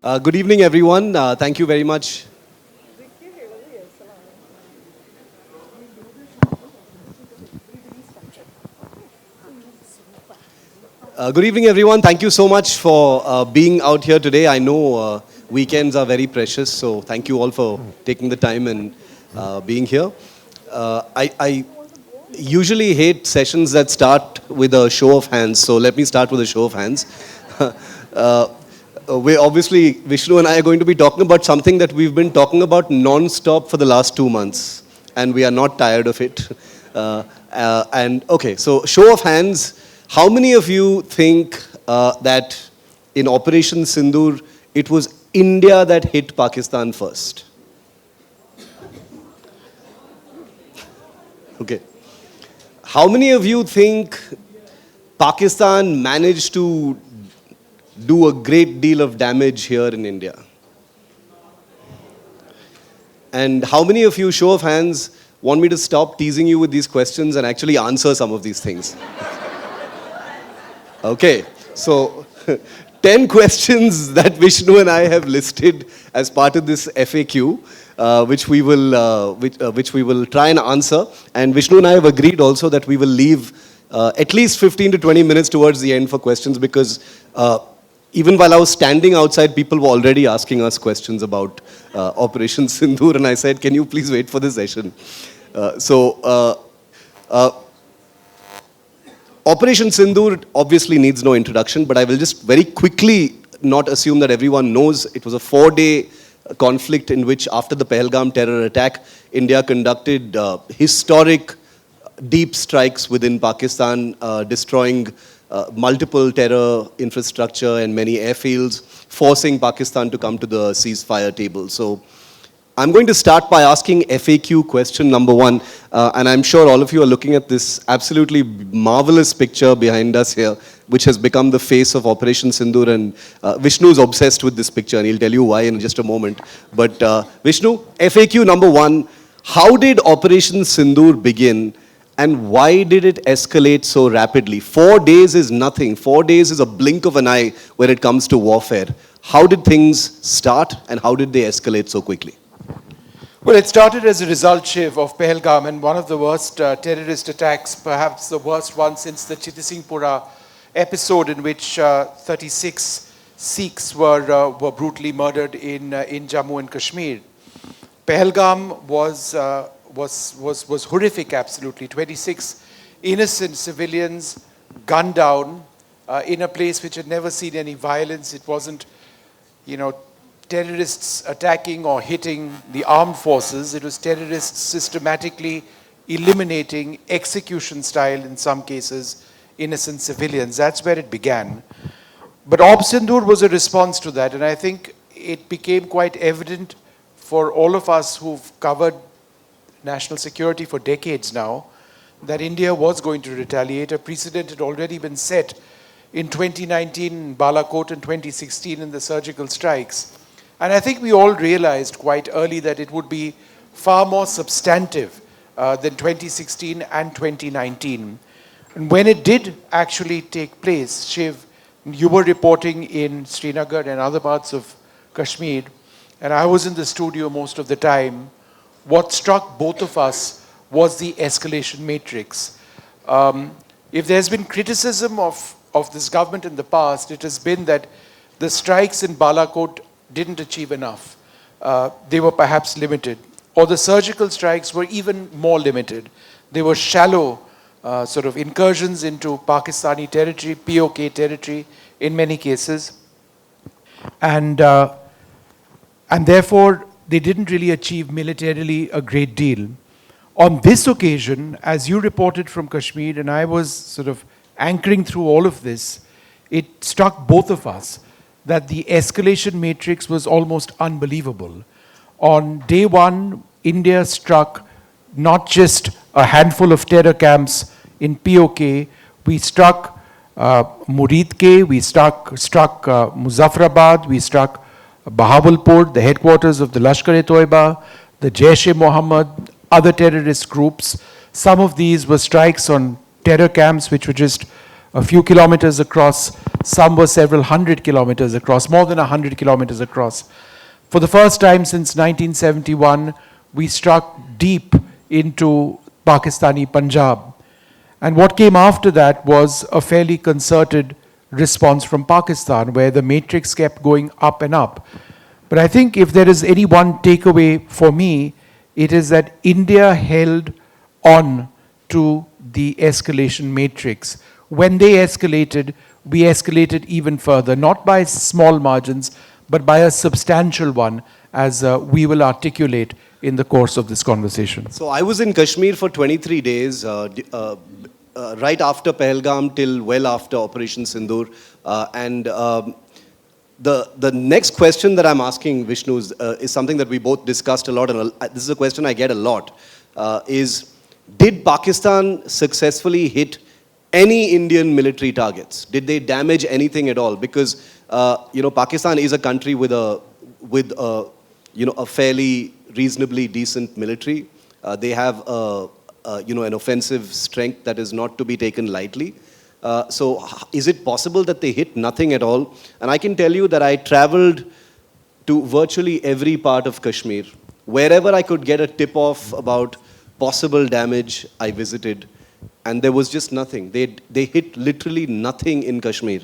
Good evening, everyone. Thank you very much. Good evening, everyone. Thank you so much for being out here today. I know weekends are very precious, so thank you all for taking the time and being here. I usually hate sessions that start with a show of hands, so let me start with a show of hands. uh, we obviously, Vishnu and I are going to be talking about something that we've been talking about non-stop for the last 2 months, and we are not tired of it. Okay, so show of hands. How many of you think that in Operation Sindoor, it was India that hit Pakistan first? Okay. How many of you think Pakistan managed to do a great deal of damage here in India? And how many of you, show of hands, want me to stop teasing you with these questions and actually answer some of these things? Okay, so 10 questions that Vishnu and I have listed as part of this FAQ, which we will try and answer. And Vishnu and I have agreed also that we will leave at least 15 to 20 minutes towards the end for questions, because even while I was standing outside, people were already asking us questions about Operation Sindoor, and I said, can you please wait for the session? Operation Sindoor obviously needs no introduction, but I will just very quickly not assume that everyone knows. It was a 4-day conflict in which, after the Pahalgam terror attack, India conducted historic deep strikes within Pakistan, destroying multiple terror infrastructure and many airfields, forcing Pakistan to come to the ceasefire table. So I'm going to start by asking FAQ question number 1, and I'm sure all of you are looking at this absolutely marvelous picture behind us here, which has become the face of Operation Sindoor, and Vishnu is obsessed with this picture, and he'll tell you why in just a moment. But Vishnu, FAQ number 1, how did Operation Sindoor begin, and why did it escalate so rapidly? 4 days is nothing. 4 days is a blink of an eye when it comes to warfare. How did things start, and how did they escalate so quickly? Well, it started as a result, Shiv, of Pahalgam, and one of the worst terrorist attacks, perhaps the worst one since the Chittisinghpura episode, in which 36 Sikhs were brutally murdered in Jammu and Kashmir. Pahalgam was horrific, absolutely. 26 innocent civilians gunned down in a place which had never seen any violence. It wasn't, terrorists attacking or hitting the armed forces. It was terrorists systematically eliminating, execution style in some cases, innocent civilians. That's where it began. But Op Sindoor was a response to that, and I think it became quite evident for all of us who've covered national security for decades now that India was going to retaliate. A precedent had already been set in 2019 in Balakot, and 2016 in the surgical strikes. And I think we all realized quite early that it would be far more substantive than 2016 and 2019. And when it did actually take place, Shiv, you were reporting in Srinagar and other parts of Kashmir, and I was in the studio most of the time. What struck both of us was the escalation matrix. If there's been criticism of this government in the past, it has been that the strikes in Balakot didn't achieve enough. They were perhaps limited. Or the surgical strikes were even more limited. They were shallow sort of incursions into Pakistani territory, POK territory in many cases. And therefore, they didn't really achieve militarily a great deal. On this occasion, as you reported from Kashmir, and I was sort of anchoring through all of this, it struck both of us that the escalation matrix was almost unbelievable. On day 1, India struck not just a handful of terror camps in POK, we struck Muridke, we struck Muzaffarabad, we struck Bahawalpur, the headquarters of the Lashkar-e-Toiba, the Jaish-e-Mohammed, other terrorist groups. Some of these were strikes on terror camps which were just a few kilometers across, some were several hundred kilometers across, more than 100 kilometers across. For the first time since 1971, we struck deep into Pakistani Punjab. And what came after that was a fairly concerted response from Pakistan, where the matrix kept going up and up. But I think if there is any one takeaway for me, it is that India held on to the escalation matrix. When they escalated, we escalated even further, not by small margins, but by a substantial one, as we will articulate in the course of this conversation. So I was in Kashmir for 23 days, right after Pahalgam till well after Operation Sindoor. The next question that I'm asking, Vishnu, is something that we both discussed a lot, and this is a question I get a lot, is did Pakistan successfully hit any Indian military targets? Did they damage anything at all? Because, Pakistan is a country with a fairly reasonably decent military. They have an offensive strength that is not to be taken lightly. So is it possible that they hit nothing at all? And I can tell you that I traveled to virtually every part of Kashmir. Wherever I could get a tip-off about possible damage, I visited. And there was just nothing. They hit literally nothing in Kashmir.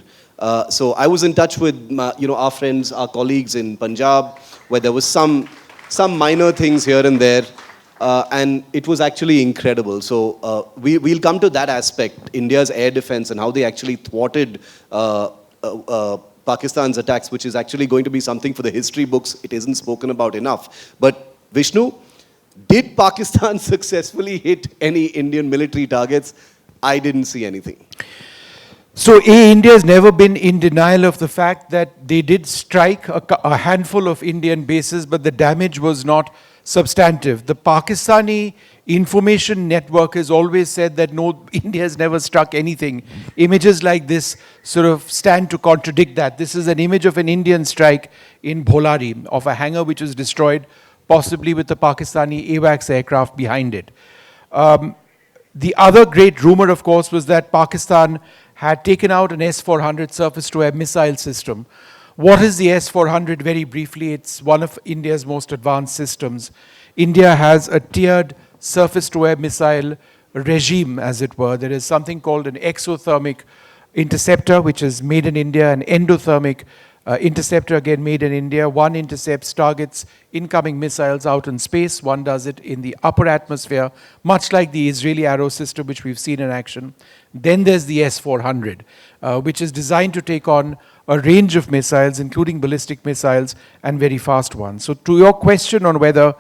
So I was in touch with our friends, our colleagues in Punjab, where there was some minor things here and there. And it was actually incredible. So we'll come to that aspect, India's air defense and how they actually thwarted Pakistan's attacks, which is actually going to be something for the history books. It isn't spoken about enough. But Vishnu, did Pakistan successfully hit any Indian military targets? I didn't see anything. So India has never been in denial of the fact that they did strike a handful of Indian bases, but the damage was not substantive. The Pakistani information network has always said that no, India has never struck anything. Images like this sort of stand to contradict that. This is an image of an Indian strike in Bholari, of a hangar which was destroyed, possibly with the Pakistani AWACS aircraft behind it. The other great rumor, of course, was that Pakistan had taken out an S-400 surface-to-air missile system. What is the S-400? Very briefly, it's one of India's most advanced systems. India has a tiered surface-to-air missile regime, as it were. There is something called an exothermic interceptor, which is made in India, an endothermic interceptor, again made in India. One intercepts targets, incoming missiles out in space. One does it in the upper atmosphere, much like the Israeli Arrow system, which we've seen in action. Then there's the S-400, which is designed to take on a range of missiles, including ballistic missiles and very fast ones. So to your question on whether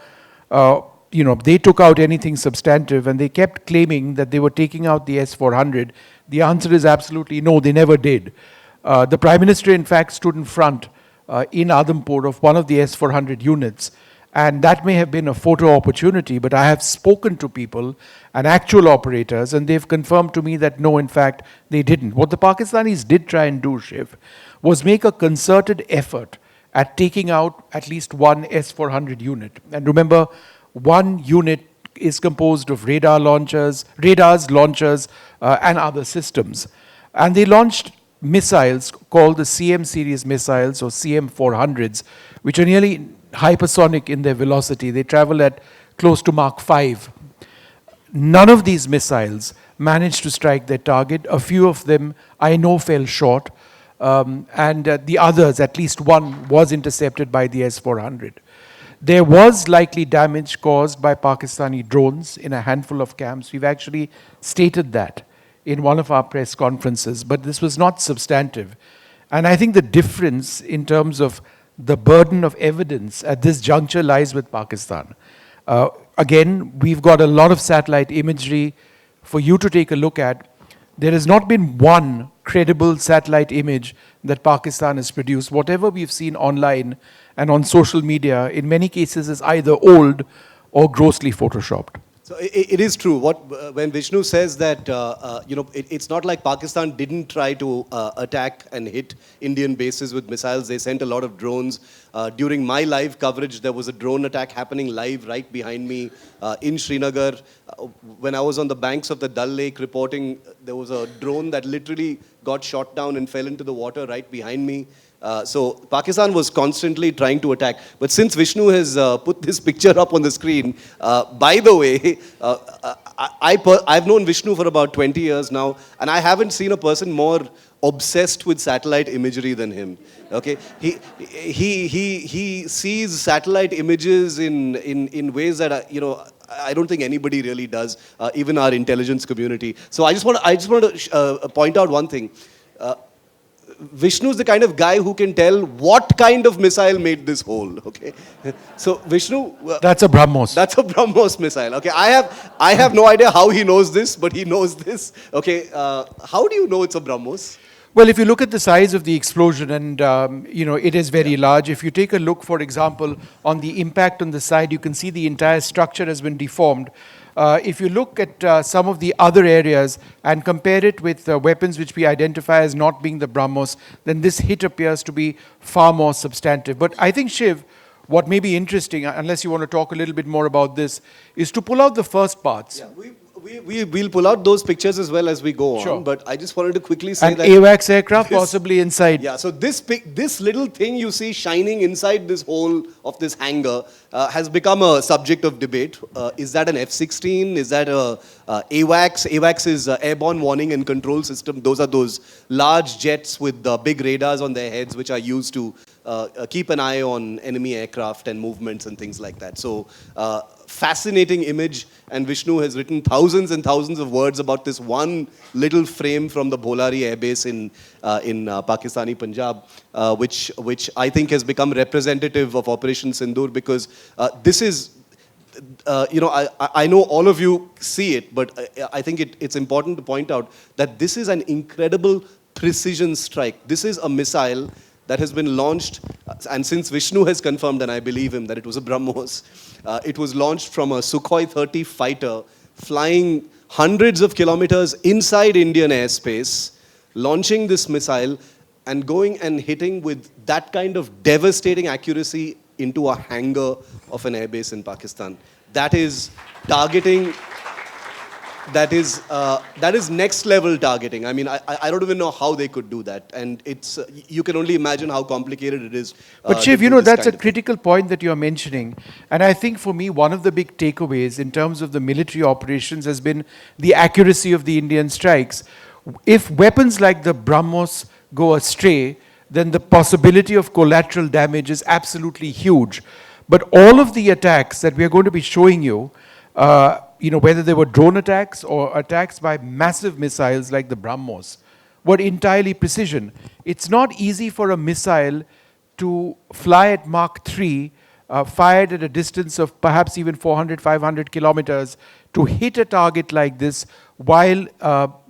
they took out anything substantive, and they kept claiming that they were taking out the S-400, the answer is absolutely no, they never did. The Prime Minister, in fact, stood in front in Adhampur of one of the S-400 units. And that may have been a photo opportunity, but I have spoken to people and actual operators, and they've confirmed to me that no, in fact, they didn't. What the Pakistanis did try and do, Shiv, was make a concerted effort at taking out at least one S-400 unit. And remember, one unit is composed of radars, launchers, and other systems. And they launched missiles called the CM series missiles, or CM-400s, which are nearly hypersonic in their velocity. They travel at close to Mach 5. None of these missiles managed to strike their target. A few of them I know fell short. And the others, at least one, was intercepted by the S-400. There was likely damage caused by Pakistani drones in a handful of camps. We've actually stated that in one of our press conferences, but this was not substantive. And I think the difference in terms of the burden of evidence at this juncture lies with Pakistan. Again, we've got a lot of satellite imagery for you to take a look at. There has not been one credible satellite image that Pakistan has produced. Whatever we've seen online and on social media, in many cases, is either old or grossly photoshopped. So it is true. When Vishnu says that, it's not like Pakistan didn't try to attack and hit Indian bases with missiles. They sent a lot of drones. During my live coverage, there was a drone attack happening live right behind me in Srinagar. when I was on the banks of the Dal Lake reporting, there was a drone that literally got shot down and fell into the water right behind me. So Pakistan was constantly trying to attack. But since Vishnu has put this picture up on the screen, by the way, I've known Vishnu for about 20 years now, and I haven't seen a person more obsessed with satellite imagery than him. Okay, he sees satellite images in ways that I don't think anybody really does, even our intelligence community. So I just want to point out one thing. Vishnu is the kind of guy who can tell what kind of missile made this hole. Okay, so Vishnu, That's a BrahMos. that's a BrahMos missile. Okay, I have no idea how he knows this, but he knows this. Okay, how do you know it's a BrahMos? Well, if you look at the size of the explosion, and it is very large. If you take a look, for example, on the impact on the side, you can see the entire structure has been deformed. If you look at some of the other areas and compare it with weapons which we identify as not being the BrahMos, then this hit appears to be far more substantive. But I think, Shiv, what may be interesting, unless you want to talk a little bit more about this, is to pull out the first parts. Yeah, we'll pull out those pictures as well as we go Sure. on. But I just wanted to quickly say An that AWACS aircraft this- possibly inside. Yeah, so this little thing you see shining inside this hole of this hangar has become a subject of debate. Is that an F-16? Is that a AWACS? AWACS is Airborne Warning and Control System. Those are those large jets with big radars on their heads, which are used to keep an eye on enemy aircraft and movements and things like that. So fascinating image, and Vishnu has written thousands and thousands of words about this one little frame from the Bholari Air Base in Pakistani Punjab, which I think has become representative of Operation Sindoor, because this is, I know all of you see it, but I think it's important to point out that this is an incredible precision strike. This is a missile that has been launched, and since Vishnu has confirmed, and I believe him, that it was a BrahMos, it was launched from a Sukhoi 30 fighter flying hundreds of kilometers inside Indian airspace, launching this missile and going and hitting with that kind of devastating accuracy into a hangar of an airbase in Pakistan. That is targeting. That is next level targeting. I mean, I don't even know how they could do that, and it's you can only imagine how complicated it is. But Shiv, that's a critical point that you're mentioning. And I think for me, one of the big takeaways in terms of the military operations has been the accuracy of the Indian strikes. If weapons like the BrahMos go astray, then the possibility of collateral damage is absolutely huge. But all of the attacks that we are going to be showing you, whether they were drone attacks or attacks by massive missiles like the BrahMos, were entirely precision. It's not easy for a missile to fly at Mach 3, fired at a distance of perhaps even 400, 500 kilometers, to hit a target like this while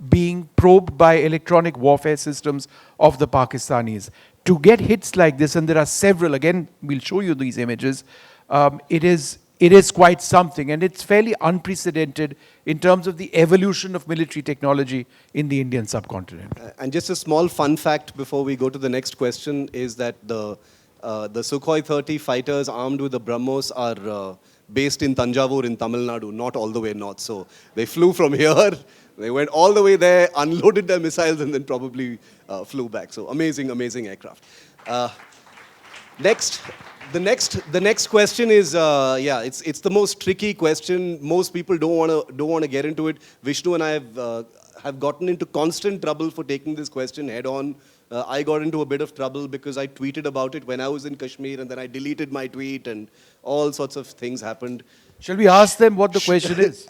being probed by electronic warfare systems of the Pakistanis. To get hits like this, and there are several, again, we'll show you these images, it is quite something, and it's fairly unprecedented in terms of the evolution of military technology in the Indian subcontinent. And just a small fun fact before we go to the next question is that the Sukhoi 30 fighters armed with the BrahMos are based in Tanjavur in Tamil Nadu, not all the way north. So they flew from here, they went all the way there, unloaded their missiles, and then probably flew back. So amazing aircraft. The next question is, it's the most tricky question. Most people don't want to get into it. Vishnu and I have gotten into constant trouble for taking this question head on. I got into a bit of trouble because I tweeted about it when I was in Kashmir, and then I deleted my tweet, and all sorts of things happened. Shall we ask them what the question is?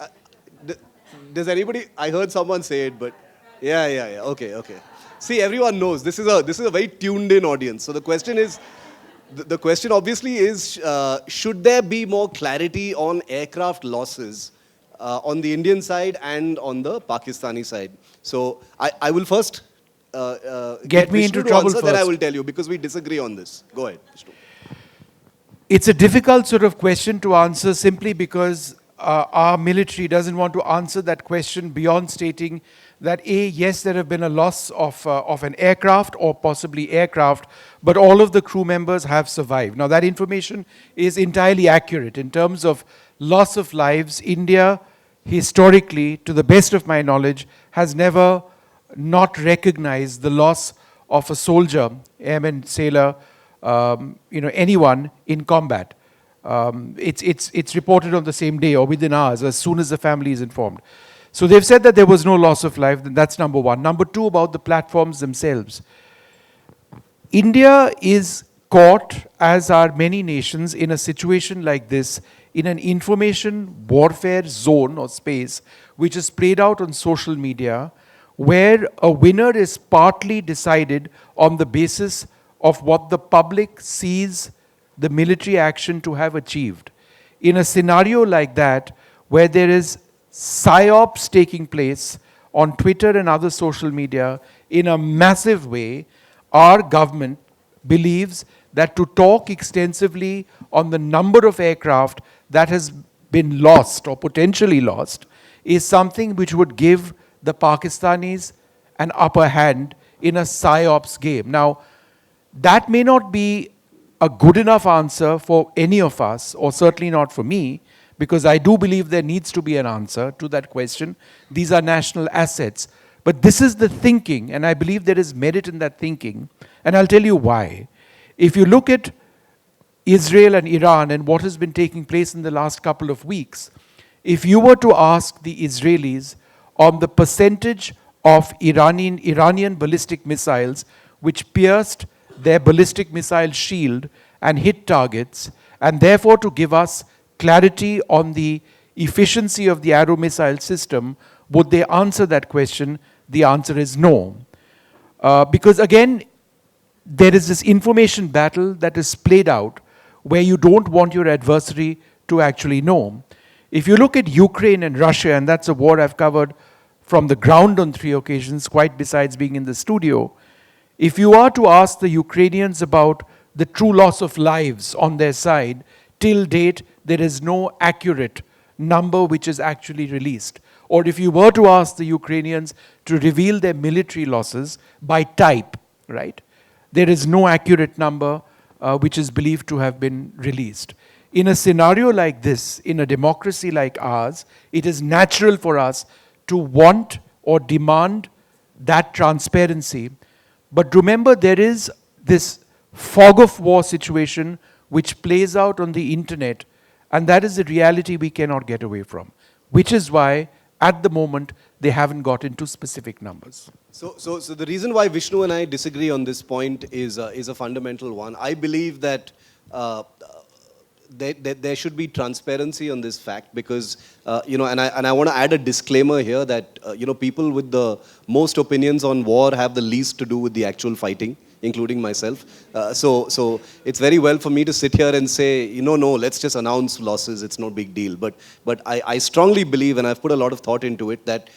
Does anybody? I heard someone say it, but yeah. Okay. See, everyone knows this is a very tuned in audience. So the question is. The question obviously is, should there be more clarity on aircraft losses on the Indian side and on the Pakistani side? So I will first get me Vishnu into to trouble answer, first. Then I will tell you, because we disagree on this. Go ahead, Vishnu. It's a difficult sort of question to answer simply because our military doesn't want to answer that question beyond stating that yes, there have been a loss of an aircraft or possibly aircraft, but all of the crew members have survived. Now that information is entirely accurate in terms of loss of lives. India historically, to the best of my knowledge, has never not recognized the loss of a soldier, airman, sailor, anyone in combat. It's reported on the same day or within hours, as soon as the family is informed. So they've said that there was no loss of life. That's number one. Number two, about the platforms themselves. India is caught, as are many nations, in a situation like this, in an information warfare zone or space, which is played out on social media, where a winner is partly decided on the basis of what the public sees the military action to have achieved. In a scenario like that, where there is psyops taking place on Twitter and other social media in a massive way, our government believes that to talk extensively on the number of aircraft that has been lost or potentially lost is something which would give the Pakistanis an upper hand in a psyops game. Now, that may not be a good enough answer for any of us, or certainly not for me, because I do believe there needs to be an answer to that question. These are national assets. But this is the thinking, and I believe there is merit in that thinking, and I'll tell you why. If you look at Israel and Iran and what has been taking place in the last couple of weeks, if you were to ask the Israelis on the percentage of Iranian ballistic missiles which pierced their ballistic missile shield and hit targets, and therefore to give us clarity on the efficiency of the Arrow missile system, would they answer that question? The answer is no. Because again, there is this information battle that is played out where you don't want your adversary to actually know. If you look at Ukraine and Russia, and that's a war I've covered from the ground on 3 occasions, quite besides being in the studio, if you are to ask the Ukrainians about the true loss of lives on their side, till date, there is no accurate number which is actually released. Or if you were to ask the Ukrainians to reveal their military losses by type, right, there is no accurate number which is believed to have been released. In a scenario like this, in a democracy like ours, it is natural for us to want or demand that transparency. But remember, there is this fog of war situation which plays out on the internet, and that is the reality we cannot get away from, which is why, at the moment, they haven't got into specific numbers. So the reason why Vishnu and I disagree on this point is a fundamental one. I believe that there should be transparency on this fact because, and I want to add a disclaimer here that, people with the most opinions on war have the least to do with the actual fighting, including myself. So it's very well for me to sit here and say, no, let's just announce losses, it's no big deal. But I strongly believe, and I've put a lot of thought into it, that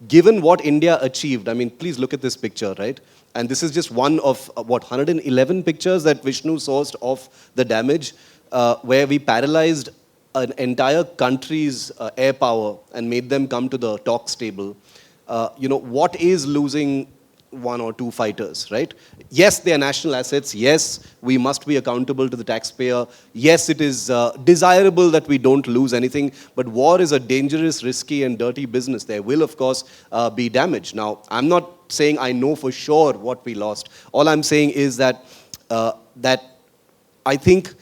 given what India achieved, I mean, please look at this picture, right? And this is just one of, 111 pictures that Vishnu sourced of the damage, where we paralyzed an entire country's air power and made them come to the talks table. What is losing 1 or 2 fighters, right? Yes, they are national assets. Yes, we must be accountable to the taxpayer. Yes, it is desirable that we don't lose anything, but war is a dangerous, risky, and dirty business. There will, of course, be damage. Now, I'm not saying I know for sure what we lost. All I'm saying is that I think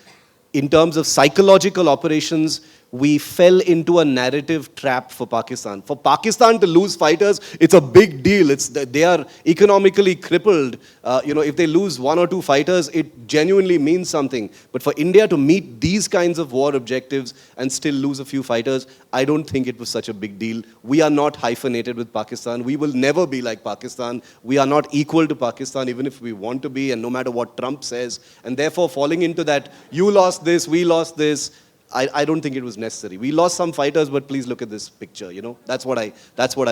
in terms of psychological operations, we fell into a narrative trap for Pakistan. For Pakistan to lose fighters, it's a big deal. They are economically crippled. If they lose 1 or 2 fighters, it genuinely means something. But for India to meet these kinds of war objectives and still lose a few fighters, I don't think it was such a big deal. We are not hyphenated with Pakistan. We will never be like Pakistan. We are not equal to Pakistan, even if we want to be, and no matter what Trump says. And therefore, falling into that, you lost this, we lost this, I don't think it was necessary. We lost some fighters, but please look at this picture, That's what I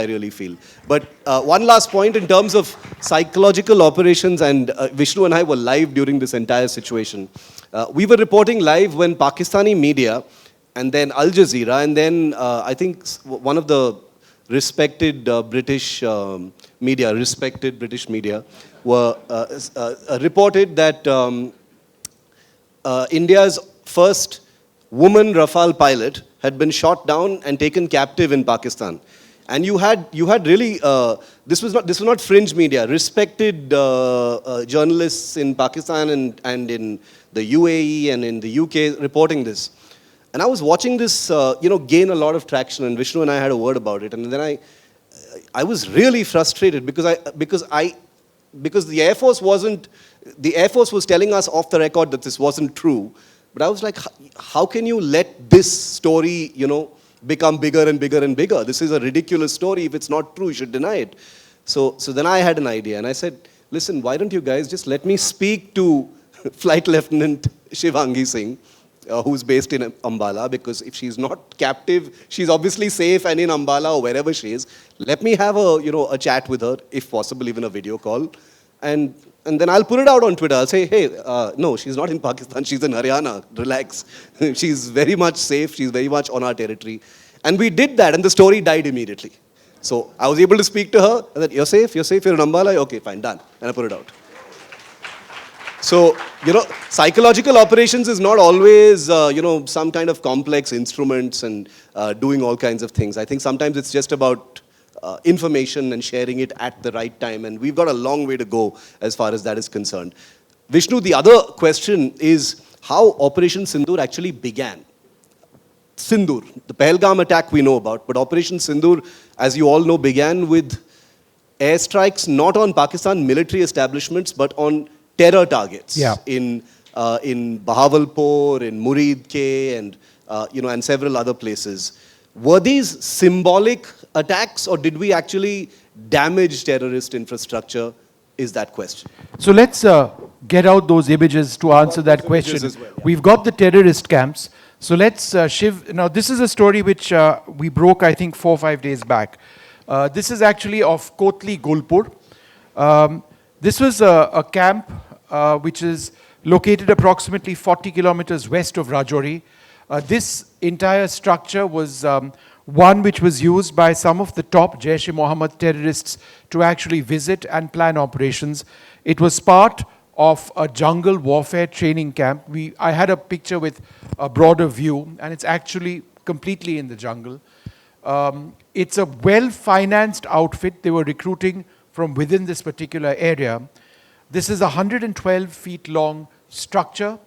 really feel. But one last point in terms of psychological operations, and Vishnu and I were live during this entire situation. We were reporting live when Pakistani media, and then Al Jazeera, and then I think one of the respected British media, were reported that India's first woman Rafale pilot had been shot down and taken captive in Pakistan. And you had really, this was not fringe media, respected journalists in Pakistan and in the UAE and in the UK reporting this. And I was watching this, gain a lot of traction, and Vishnu and I had a word about it. And then I was really frustrated because the Air Force was telling us off the record that this wasn't true. But I was like, how can you let this story, become bigger and bigger and bigger? This is a ridiculous story. If it's not true, you should deny it. So then I had an idea, and I said, listen, why don't you guys just let me speak to Flight Lieutenant Shiv Singh, who's based in Ambala, because if she's not captive, she's obviously safe and in Ambala or wherever she is. Let me have a chat with her, if possible, even a video call. And then I'll put it out on Twitter. I'll say, hey, no, she's not in Pakistan. She's in Haryana. Relax. She's very much safe. She's very much on our territory. And we did that, and the story died immediately. So I was able to speak to her. I said, you're safe, you're in Ambala? Okay, fine, done. And I put it out. So, psychological operations is not always, some kind of complex instruments and doing all kinds of things. I think sometimes it's just about information and sharing it at the right time. And we've got a long way to go as far as that is concerned. Vishnu, the other question is how Operation Sindoor actually began. Sindoor, the Pahalgam attack we know about, but Operation Sindoor, as you all know, began with airstrikes not on Pakistan military establishments, but on terror targets in Bahawalpur, in Murid Ke, and several other places. Were these symbolic attacks, or did we actually damage terrorist infrastructure? Is that question. So let's get out those images to answer that question. As well, yeah. We've got the terrorist camps. So let's Shiv. Now this is a story which we broke, I think, 4 or 5 days back. This is actually of Kotli Gulpur. This was a camp which is located approximately 40 kilometers west of Rajouri. This entire structure was one which was used by some of the top Jaish-e-Mohammed terrorists to actually visit and plan operations. It was part of a jungle warfare training camp. I had a picture with a broader view, and it's actually completely in the jungle. It's a well-financed outfit. They were recruiting from within this particular area. This is a 112 feet long structure.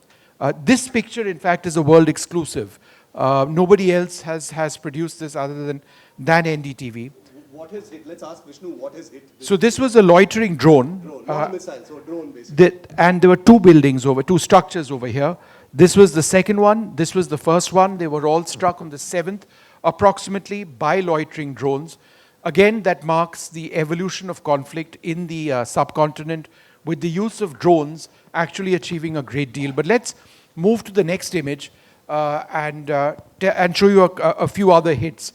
This picture, in fact, is a world exclusive. Nobody else has produced this other than NDTV. What has hit? Let's ask Vishnu, what has hit? So this was a loitering drone. Not a missile, so a drone basically. And there were two structures over here. This was the second one. This was the first one. They were all struck on the 7th, approximately, by loitering drones. Again, that marks the evolution of conflict in the subcontinent, with the use of drones actually achieving a great deal. But let's move to the next image and show you a few other hits.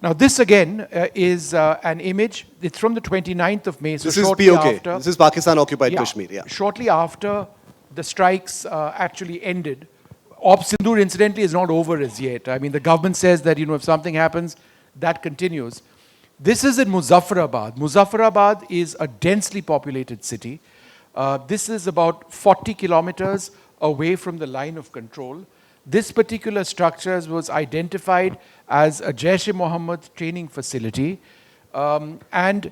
Now this again is an image. It's from the 29th of May. So this is POK. This is Pakistan occupied Kashmir. Yeah. Shortly after the strikes actually ended. Op Sindoor incidentally is not over as yet. I mean, the government says that if something happens, that continues. This is in Muzaffarabad. Muzaffarabad is a densely populated city. This is about 40 kilometers away from the line of control. This particular structure was identified as a Jaish-e-Mohammed training facility. And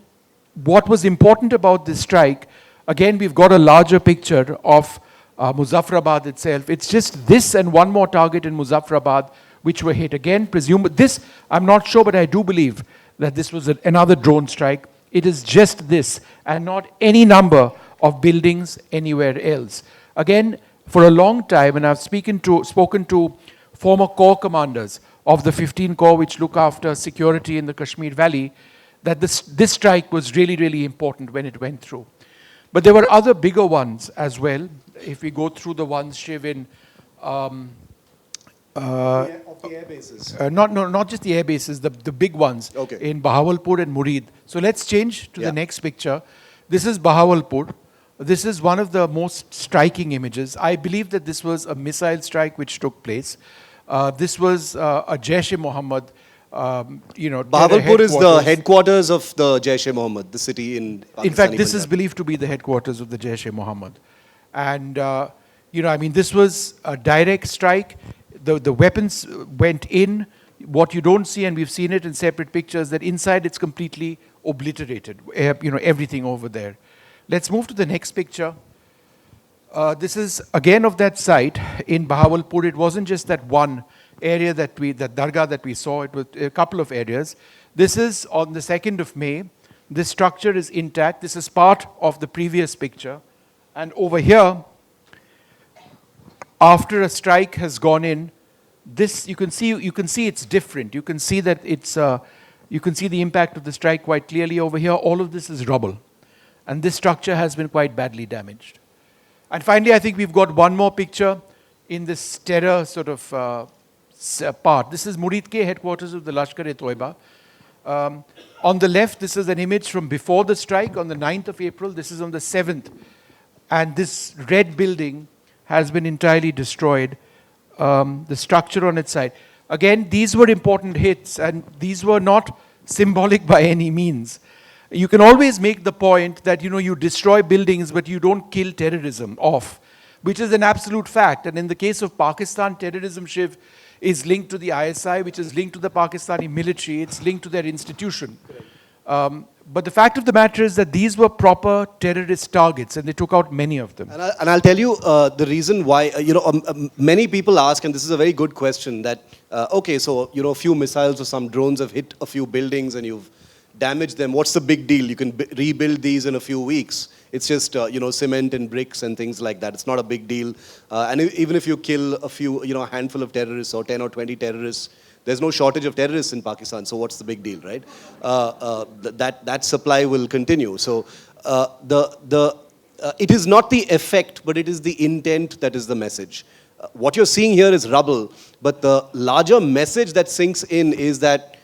what was important about this strike, again, we've got a larger picture of Muzaffarabad itself. It's just this and one more target in Muzaffarabad which were hit. Again, this, I'm not sure, but I do believe that this was another drone strike. It is just this and not any number of buildings anywhere else. Again, for a long time, and I've spoken to former corps commanders of the 15 Corps which look after security in the Kashmir Valley, that this strike was really, really important when it went through. But there were other bigger ones as well. If we go through the ones, Shiv, in of the air bases. Not just the air bases, the big ones in Bahawalpur and Murid. So let's change to the next picture. This is Bahawalpur. This is one of the most striking images. I believe that this was a missile strike which took place. This was a Jaish-e-Mohammed, Bahawalpur is the headquarters of the Jaish-e-Mohammed, the city in Pakistan. In fact, this is believed to be the headquarters of the Jaish-e-Mohammed. And, I mean, this was a direct strike. The weapons went in What you don't see, and we've seen it in separate pictures, that inside it's completely obliterated, everything over there. Let's move to the next picture. This is again of that site in Bahawalpur. It wasn't just that one area that dargah that we saw, it was a couple of areas. This is on the 2nd of May. This structure is intact. This is part of the previous picture. And over here, after a strike has gone in, this you can see it's different. You can see that it's you can see the impact of the strike quite clearly over here. All of this is rubble, and this structure has been quite badly damaged. And finally, I think we've got one more picture in this terror sort of part. This is Muridke, headquarters of the Lashkar-e-Toiba. On the left, this is an image from before the strike on the 9th of April. This is on the 7th. And this red building has been entirely destroyed, the structure on its side. Again, these were important hits, and these were not symbolic by any means. You can always make the point that, you destroy buildings, but you don't kill terrorism off, which is an absolute fact. And in the case of Pakistan, terrorism, Shiv, is linked to the ISI, which is linked to the Pakistani military. It's linked to their institution. But the fact of the matter is that these were proper terrorist targets, and they took out many of them. And I'll tell you the reason why, many people ask, and this is a very good question, that, okay, so, a few missiles or some drones have hit a few buildings and you've damaged them. What's the big deal? You can rebuild these in a few weeks. It's just, cement and bricks and things like that. It's not a big deal. And even if you kill a few, a handful of terrorists or 10 or 20 terrorists, there's no shortage of terrorists in Pakistan, so what's the big deal, right? That supply will continue. So it is not the effect, but it is the intent that is the message. What you're seeing here is rubble, but the larger message that sinks in is that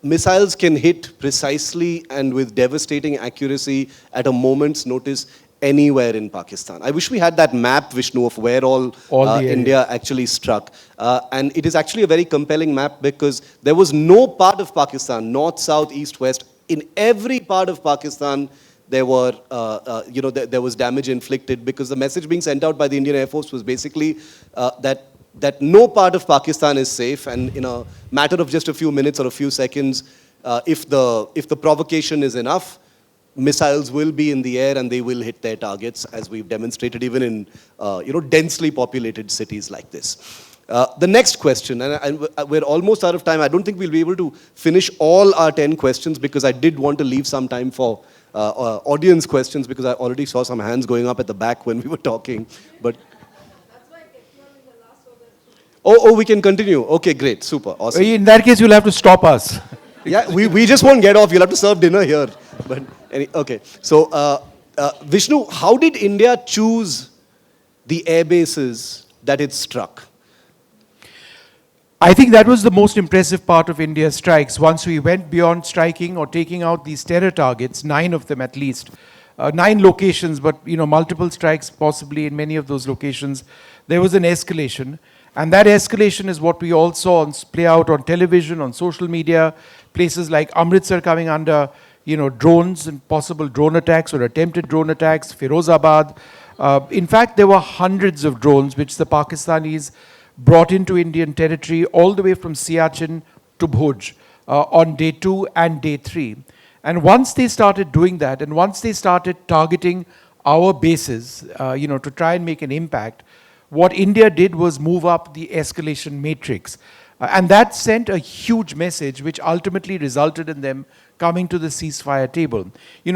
missiles can hit precisely and with devastating accuracy at a moment's notice anywhere in Pakistan. I wish we had that map, Vishnu, of where all India actually struck. And it is actually a very compelling map because there was no part of Pakistan, north, south, east, west, in every part of Pakistan there were, there was damage inflicted, because the message being sent out by the Indian Air Force was basically that no part of Pakistan is safe, and in a matter of just a few minutes or a few seconds, if the provocation is enough, missiles will be in the air and they will hit their targets, as we've demonstrated even in densely populated cities like this. The next question, and we're almost out of time. I don't think we'll be able to finish all our 10 questions, because I did want to leave some time for audience questions, because I already saw some hands going up at the back when we were talking. But that's why I kept you in the last order. Oh, we can continue. Okay, great, super, awesome. In that case, you'll have to stop us. Yeah, we just won't get off. You'll have to serve dinner here. But okay, so Vishnu, how did India choose the air bases that it struck? I think that was the most impressive part of India's strikes. Once we went beyond striking or taking out these terror targets, 9 of them at least, 9 locations, but multiple strikes possibly in many of those locations, there was an escalation. And that escalation is what we all saw play out on television, on social media, places like Amritsar coming under drones and possible drone attacks or attempted drone attacks, Firozabad. In fact, there were hundreds of drones which the Pakistanis brought into Indian territory all the way from Siachen to Bhuj on day 2 and day 3. And once they started doing that, and once they started targeting our bases, to try and make an impact, what India did was move up the escalation matrix. And that sent a huge message, which ultimately resulted in them coming to the ceasefire table.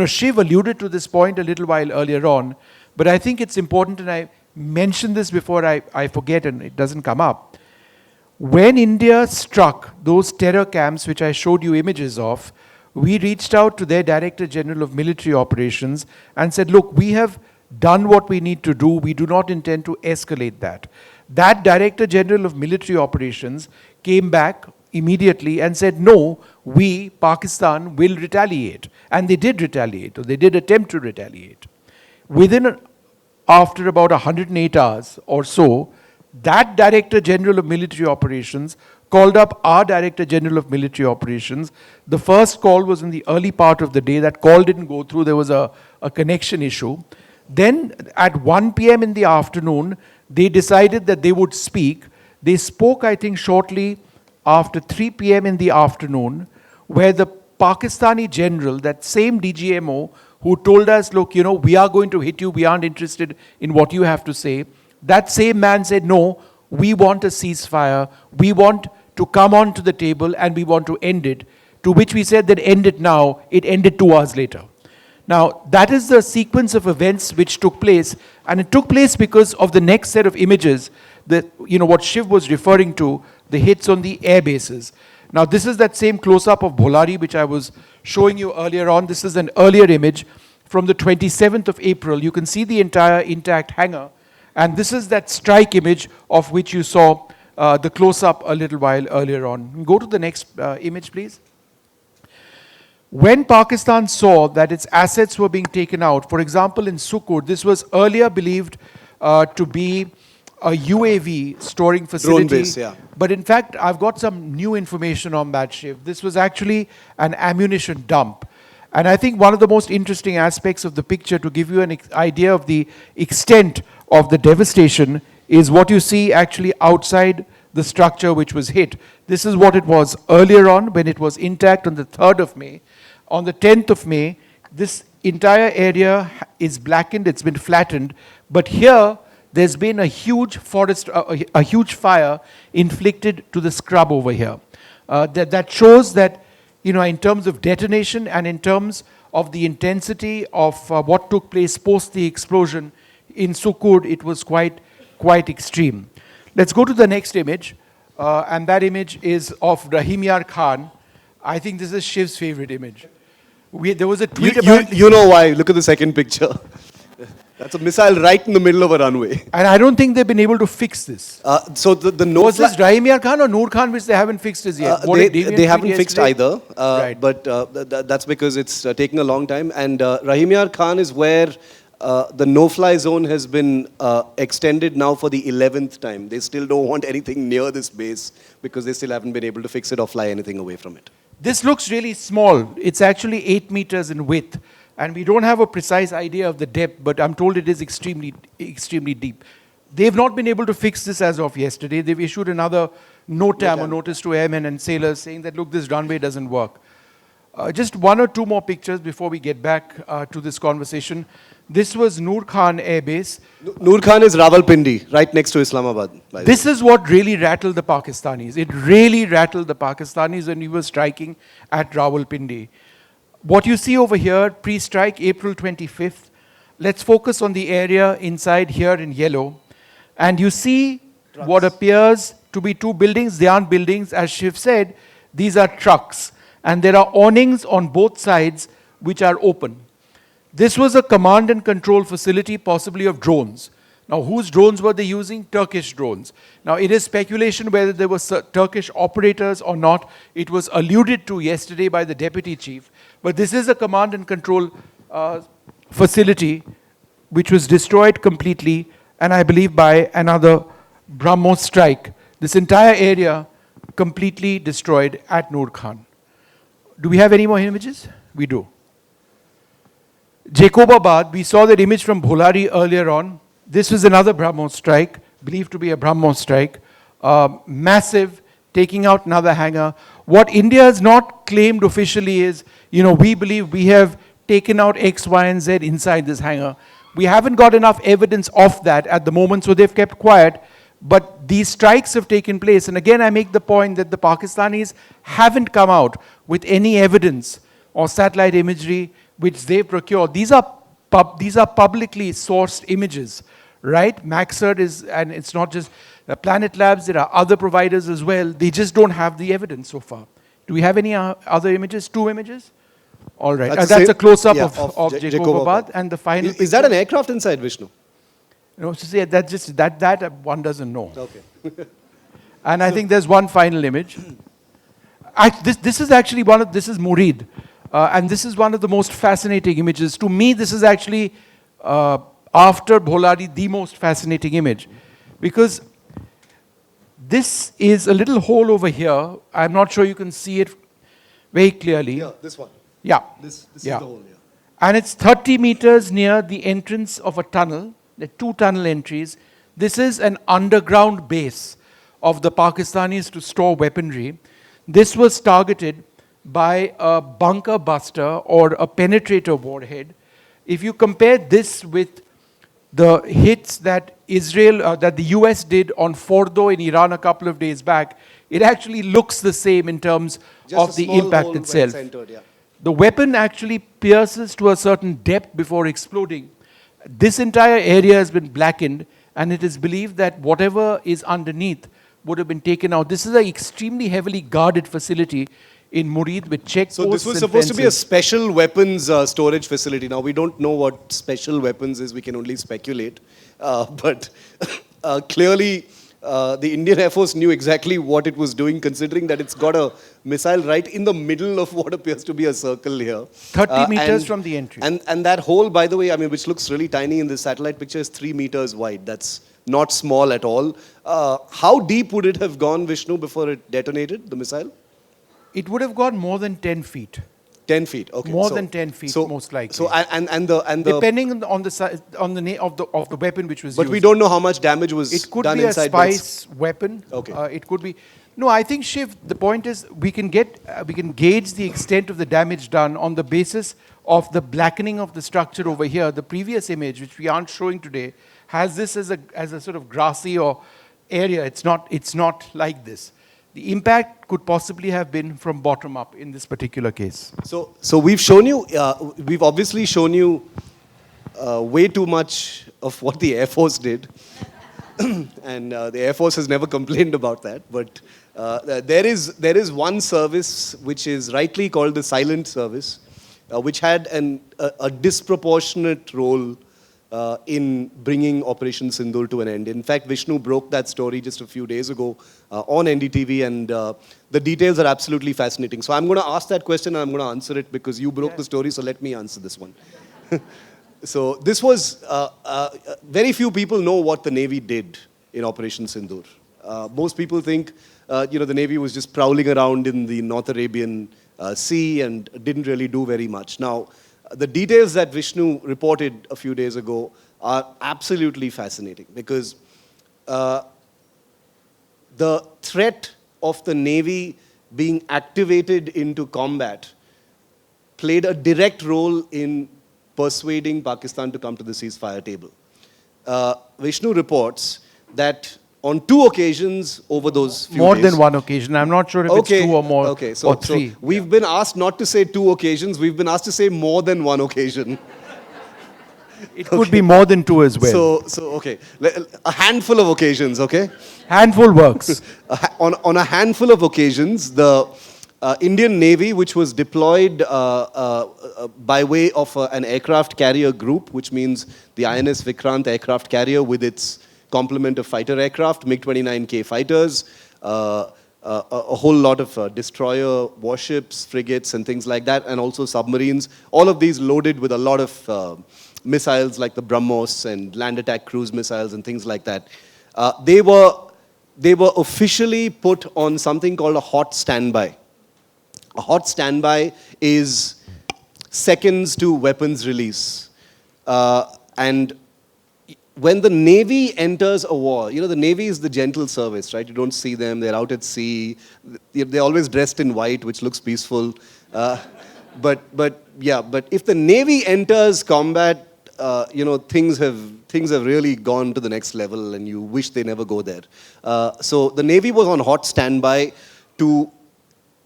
Shiv alluded to this point a little while earlier on, but I think it's important, and I mentioned this before I forget and it doesn't come up. When India struck those terror camps, which I showed you images of, we reached out to their Director General of Military Operations and said, look, we have done what we need to do. We do not intend to escalate that. That Director General of Military Operations came back immediately and said, no, we, Pakistan, will retaliate. And they did retaliate, or they did attempt to retaliate. After about 108 hours or so, that Director General of Military Operations called up our Director General of Military Operations. The first call was in the early part of the day. That call didn't go through. There was a connection issue. Then at 1 p.m. in the afternoon, they decided that they would speak. They spoke, I think, shortly after 3 p.m. in the afternoon, where the Pakistani general, that same DGMO, who told us, look, you know, we are going to hit you, we aren't interested in what you have to say, that same man said, no, we want a ceasefire, we want to come on to the table and we want to end it. To which we said that end it now, it ended 2 hours later. Now, that is the sequence of events which took place, and it took place because of the next set of images, that, you know, what Shiv was referring to, the hits on the air bases. Now, this is that same close-up of Bholari, which I was showing you earlier on. This is an earlier image from the 27th of April. You can see the entire intact hangar, and this is that strike image of which you saw the close-up a little while earlier on. Go to the next image, please. When Pakistan saw that its assets were being taken out, for example, in Sukkur, this was earlier believed to be a UAV storing facility. Drone base, yeah. But in fact, I've got some new information on that, Shiv. This was actually an ammunition dump. And I think one of the most interesting aspects of the picture, to give you an idea of the extent of the devastation, is what you see actually outside the structure which was hit. This is what it was earlier on when it was intact on the 3rd of May. On the 10th of May, this entire area is blackened, it's been flattened, but here there's been a huge forest, a huge fire inflicted to the scrub over here. That shows that, you know, in terms of detonation and in terms of the intensity of what took place post the explosion in Sukkur, it was quite extreme. Let's go to the next image, and that image is of Rahim Yar Khan. I think this is Shiv's favorite image. There was a tweet about... You know why. Look at the second picture. That's a missile right in the middle of a runway. And I don't think they've been able to fix this. So the Was this Rahim Yar Khan or Noor Khan, which they haven't fixed as yet? They haven't fixed yesterday? either. Right. But that's because it's taking a long time. And Rahim Yar Khan is where the no-fly zone has been extended now for the 11th time. They still don't want anything near this base because they still haven't been able to fix it or fly anything away from it. This looks really small. It's actually 8 meters in width. And we don't have a precise idea of the depth, but I'm told it is extremely deep. They've not been able to fix this as of yesterday. They've issued another NOTAM, or notice to airmen and sailors, saying that, look, this runway doesn't work. Just 1 or 2 more pictures before we get back to this conversation. This was Noor Khan Air Base. Noor Khan is Rawalpindi, right next to Islamabad. This is what really rattled the Pakistanis. It really rattled the Pakistanis when we were striking at Rawalpindi. What you see over here, pre-strike, April 25th, let's focus on the area inside here in yellow. And you see what appears to be 2 buildings. They aren't buildings, as Shiv said, these are trucks. And there are awnings on both sides which are open. This was a command and control facility, possibly of drones. Now, whose drones were they using? Turkish drones. Now, it is speculation whether there were Turkish operators or not. It was alluded to yesterday by the deputy chief. But this is a command and control facility which was destroyed completely, and I believe by another BrahMos strike. This entire area completely destroyed at Noor Khan. Do we have any more images? We do. Jacobabad, we saw that image from Bholari earlier on. This was another BrahMos strike, believed to be a BrahMos strike. Massive, taking out another hangar. What India has not claimed officially is, you know, we believe we have taken out X, Y, and Z inside this hangar. We haven't got enough evidence of that at the moment, so they've kept quiet. But these strikes have taken place. And again, I make the point that the Pakistanis haven't come out with any evidence or satellite imagery which they've procured. These are publicly sourced images, right? Maxert is, and it's not just Planet Labs, there are other providers as well. They just don't have the evidence so far. Do we have any other images? 2 images? All right. That's a close-up of Jacobabad. And the final... Is that an aircraft inside, Vishnu? No, so see, that one doesn't know. Okay. And I think there's one final image. This is actually this is Murid. And this is one of the most fascinating images. To me, this is actually, after Bholari, the most fascinating image. Because this is a little hole over here. I'm not sure you can see it very clearly. Yeah, this one. Yeah. This is the hole, yeah. And it's 30 meters near the entrance of a tunnel. There are 2 tunnel entries. This is an underground base of the Pakistanis to store weaponry. This was targeted by a bunker buster or a penetrator warhead. If you compare this with the hits that that the US did on Fordo in Iran a couple of days back, it actually looks the same in terms Just of a the small impact hole itself. when centered, yeah. The weapon actually pierces to a certain depth before exploding. This entire area has been blackened, and it is believed that whatever is underneath would have been taken out. This is an extremely heavily guarded facility in Murid with checkposts. So this was and supposed to be a fences. special weapons storage facility. Now we don't know what special weapons is. We can only speculate. But clearly, the Indian Air Force knew exactly what it was doing, considering that it's got a missile right in the middle of what appears to be a circle here. 30 meters from the entry. And that hole, by the way, I mean, which looks really tiny in the satellite picture, is 3 meters wide. That's not small at all. How deep would it have gone, Vishnu, before it detonated, the missile? It would have gone more than 10 feet. 10 feet, okay. More than 10 feet, most likely. So, and the Depending on the size, on the of the weapon which was but used. we don't know how much damage was It could done be a inside. but it's- spice weapon. Okay. It could be. No, I think, Shiv, the point is we can gauge the extent of the damage done on the basis of the blackening of the structure over here. The previous image, which we aren't showing today, has this as a sort of grassy or area. It's not like this. The impact could possibly have been from bottom up in this particular case. So we've shown you, we've obviously shown you way too much of what the Air Force did. And the Air Force has never complained about that. But there is one service which is rightly called the silent service, which had a disproportionate role in bringing Operation Sindoor to an end. In fact, Vishnu broke that story just a few days ago on NDTV, and the details are absolutely fascinating. So I'm going to ask that question and I'm going to answer it because you broke the story, so let me answer this one. So this was, very few people know what the Navy did in Operation Sindoor. Most people think, the Navy was just prowling around in the North Arabian Sea and didn't really do very much. Now, the details that Vishnu reported a few days ago are absolutely fascinating because the threat of the Navy being activated into combat played a direct role in persuading Pakistan to come to the ceasefire table. Vishnu reports that on 2 occasions over those few More days, than one occasion. I'm not sure if it's 2 or more okay, or 3. So we've been asked not to say 2 occasions, we've been asked to say more than one occasion. It could be more than 2 as well. So okay, a handful of occasions, okay? Handful works. On a handful of occasions, the Indian Navy, which was deployed by way of an aircraft carrier group, which means the INS Vikrant aircraft carrier with its complement of fighter aircraft, MiG-29K fighters, a whole lot of destroyer warships, frigates, and things like that, and also submarines. All of these loaded with a lot of missiles like the BrahMos and land attack cruise missiles and things like that. They were officially put on something called a hot standby. A hot standby is seconds to weapons release. And when the Navy enters a war, the Navy is the gentle service, right? You don't see them, they're out at sea. They're always dressed in white, which looks peaceful. But if the Navy enters combat, things have really gone to the next level and you wish they never go there. So the Navy was on hot standby to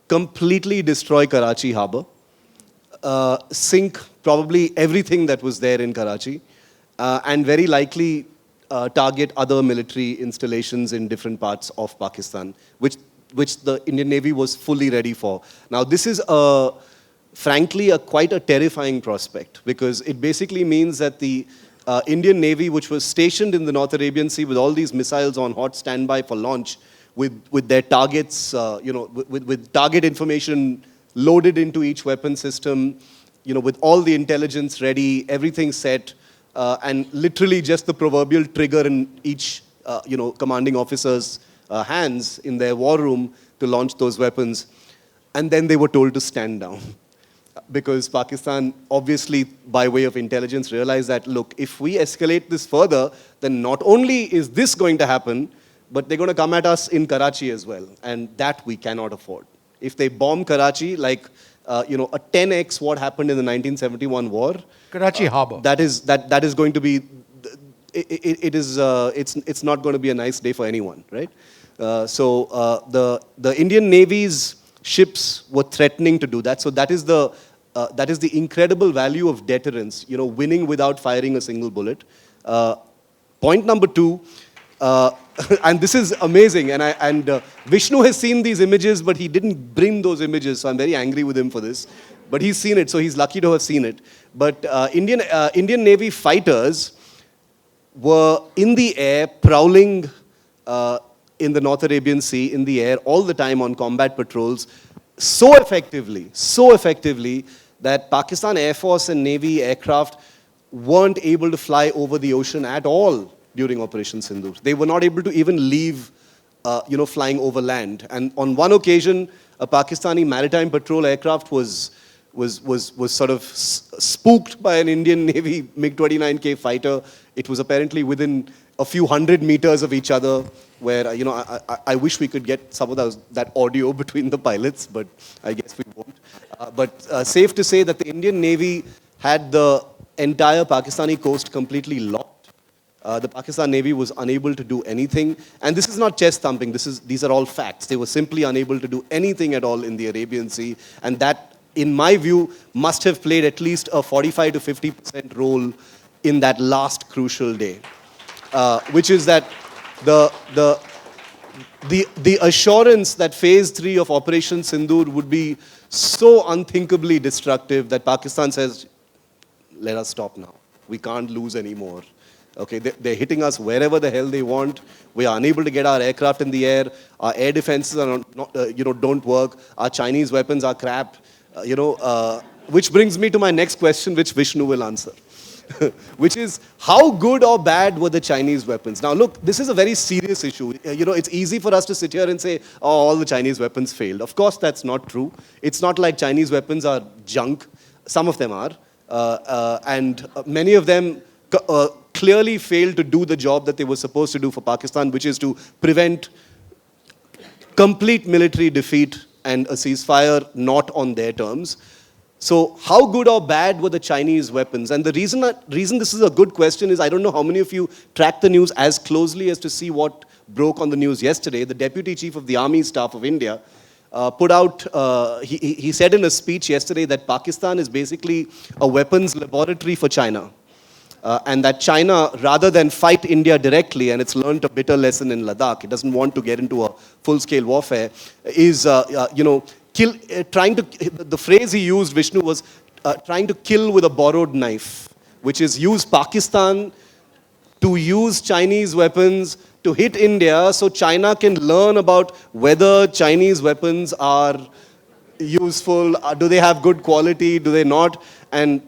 completely destroy Karachi harbor, sink probably everything that was there in Karachi, and very likely target other military installations in different parts of Pakistan, which the Indian Navy was fully ready for. Now, this is frankly quite a terrifying prospect because it basically means that the Indian Navy, which was stationed in the North Arabian Sea with all these missiles on hot standby for launch, with their targets, with target information loaded into each weapon system, with all the intelligence ready, everything set, and literally just the proverbial trigger in each, commanding officer's hands in their war room to launch those weapons. And then they were told to stand down. Because Pakistan, obviously, by way of intelligence, realized that, look, if we escalate this further, then not only is this going to happen, but they're going to come at us in Karachi as well, and that we cannot afford. If they bomb Karachi, like a 10x what happened in the 1971 war, Karachi Harbour. that is going to be, it's not going to be a nice day for anyone, right? The Indian Navy's ships were threatening to do that. So that is the incredible value of deterrence. Winning without firing a single bullet. Point number 2. And this is amazing, and Vishnu has seen these images, but he didn't bring those images, so I'm very angry with him for this. But he's seen it, so he's lucky to have seen it. But Indian Navy fighters were in the air, prowling in the North Arabian Sea, in the air, all the time on combat patrols, so effectively that Pakistan Air Force and Navy aircraft weren't able to fly over the ocean at all during Operation Sindoor. They were not able to even leave, flying over land. And on one occasion, a Pakistani maritime patrol aircraft was sort of spooked by an Indian Navy MiG-29K fighter. It was apparently within a few hundred meters of each other, where I wish we could get some of that audio between the pilots, but I guess we won't. But safe to say that the Indian Navy had the entire Pakistani coast completely locked. The Pakistan Navy was unable to do anything. And this is not chest thumping, these are all facts. They were simply unable to do anything at all in the Arabian Sea. And that, in my view, must have played at least a 45 to 50% role in that last crucial day. Which is that the assurance that phase 3 of Operation Sindoor would be so unthinkably destructive that Pakistan says, let us stop now. We can't lose anymore. Okay, they're hitting us wherever the hell they want. We are unable to get our aircraft in the air. Our air defenses are don't work. Our Chinese weapons are crap. Which brings me to my next question, which Vishnu will answer. Which is, how good or bad were the Chinese weapons? Now look, this is a very serious issue. It's easy for us to sit here and say, oh, all the Chinese weapons failed. Of course, that's not true. It's not like Chinese weapons are junk. Some of them are. And many of them clearly failed to do the job that they were supposed to do for Pakistan, which is to prevent complete military defeat and a ceasefire not on their terms. So how good or bad were the Chinese weapons? And the reason this is a good question is, I don't know how many of you tracked the news as closely as to see what broke on the news yesterday. The Deputy Chief of the Army Staff of India put out, he said in a speech yesterday that Pakistan is basically a weapons laboratory for China. And that China, rather than fight India directly, and it's learned a bitter lesson in Ladakh, it doesn't want to get into a full-scale warfare, is, the phrase he used, Vishnu, was trying to kill with a borrowed knife, which is use Pakistan to use Chinese weapons to hit India so China can learn about whether Chinese weapons are useful, do they have good quality, do they not, and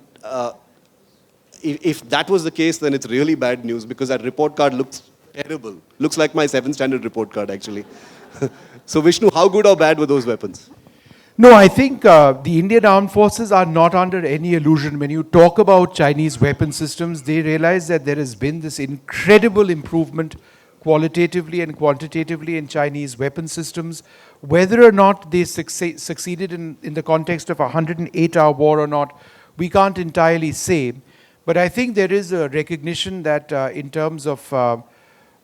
if that was the case, then it's really bad news, because that report card looks terrible. Looks like my 7th standard report card, actually. So Vishnu, how good or bad were those weapons? No, I think the Indian armed forces are not under any illusion. When you talk about Chinese weapon systems, they realize that there has been this incredible improvement qualitatively and quantitatively in Chinese weapon systems. Whether or not they succeeded in the context of a 108-hour war or not, we can't entirely say. But I think there is a recognition that in terms of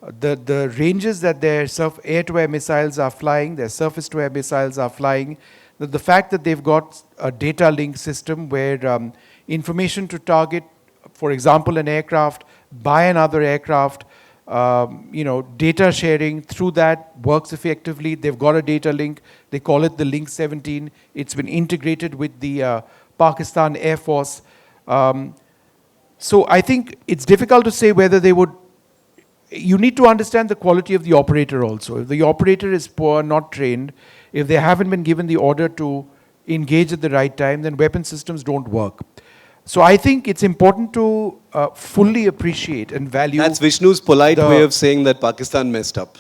the ranges that their air-to-air missiles are flying, their surface-to-air missiles are flying, the fact that they've got a data link system where information to target, for example, an aircraft by another aircraft, data sharing through that works effectively. They've got a data link. They call it the Link 17. It's been integrated with the Pakistan Air Force. So I think it's difficult to say whether they would. You need to understand the quality of the operator also. If the operator is poor, not trained, if they haven't been given the order to engage at the right time, then weapon systems don't work. So I think it's important to fully appreciate and value. That's Vishnu's polite way of saying that Pakistan messed up.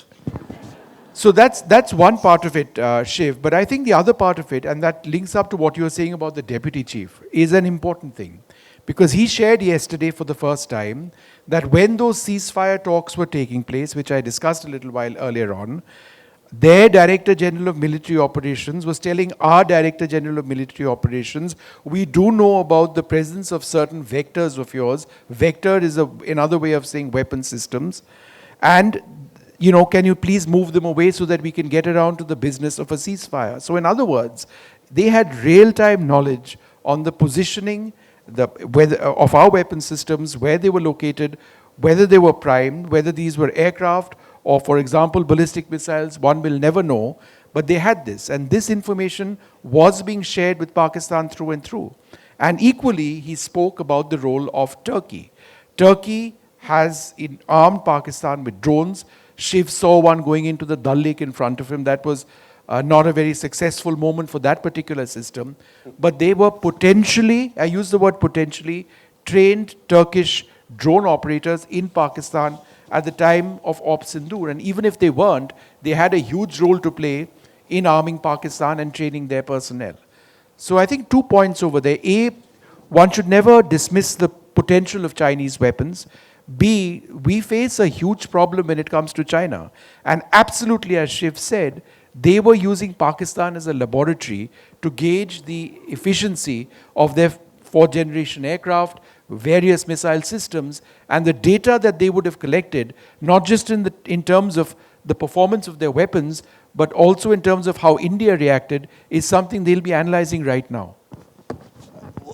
So that's one part of it, Shiv. But I think the other part of it, and that links up to what you were saying about the deputy chief, is an important thing. Because he shared yesterday for the first time that when those ceasefire talks were taking place, which I discussed a little while earlier on, their Director General of Military Operations was telling our Director General of Military Operations, we do know about the presence of certain vectors of yours. Vector is another way of saying weapon systems. And, you know, can you please move them away so that we can get around to the business of a ceasefire? So in other words, they had real-time knowledge on the positioning of our weapon systems, where they were located, whether they were primed, whether these were aircraft, or, for example, ballistic missiles. One will never know, but they had this. And this information was being shared with Pakistan through and through. And equally, he spoke about the role of Turkey. Turkey has armed Pakistan with drones. Shiv saw one going into the Dal Lake in front of him. That was not a very successful moment for that particular system. But they were potentially, I use the word potentially, trained Turkish drone operators in Pakistan at the time of Operation Sindoor. And even if they weren't, they had a huge role to play in arming Pakistan and training their personnel. So I think 2 points over there. A, one should never dismiss the potential of Chinese weapons. B, we face a huge problem when it comes to China. And absolutely, as Shiv said, they were using Pakistan as a laboratory to gauge the efficiency of their fourth generation aircraft, various missile systems, and the data that they would have collected, not just in terms of the performance of their weapons, but also in terms of how India reacted, is something they'll be analyzing right now.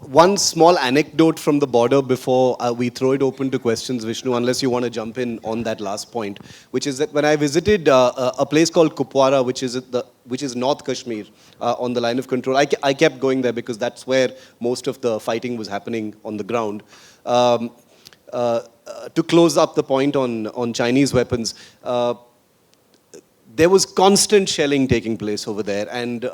One small anecdote from the border before we throw it open to questions, Vishnu, unless you want to jump in on that last point, which is that when I visited a place called Kupwara, which is North Kashmir, on the line of control, I kept going there because that's where most of the fighting was happening on the ground. To close up the point on Chinese weapons, there was constant shelling taking place over there, and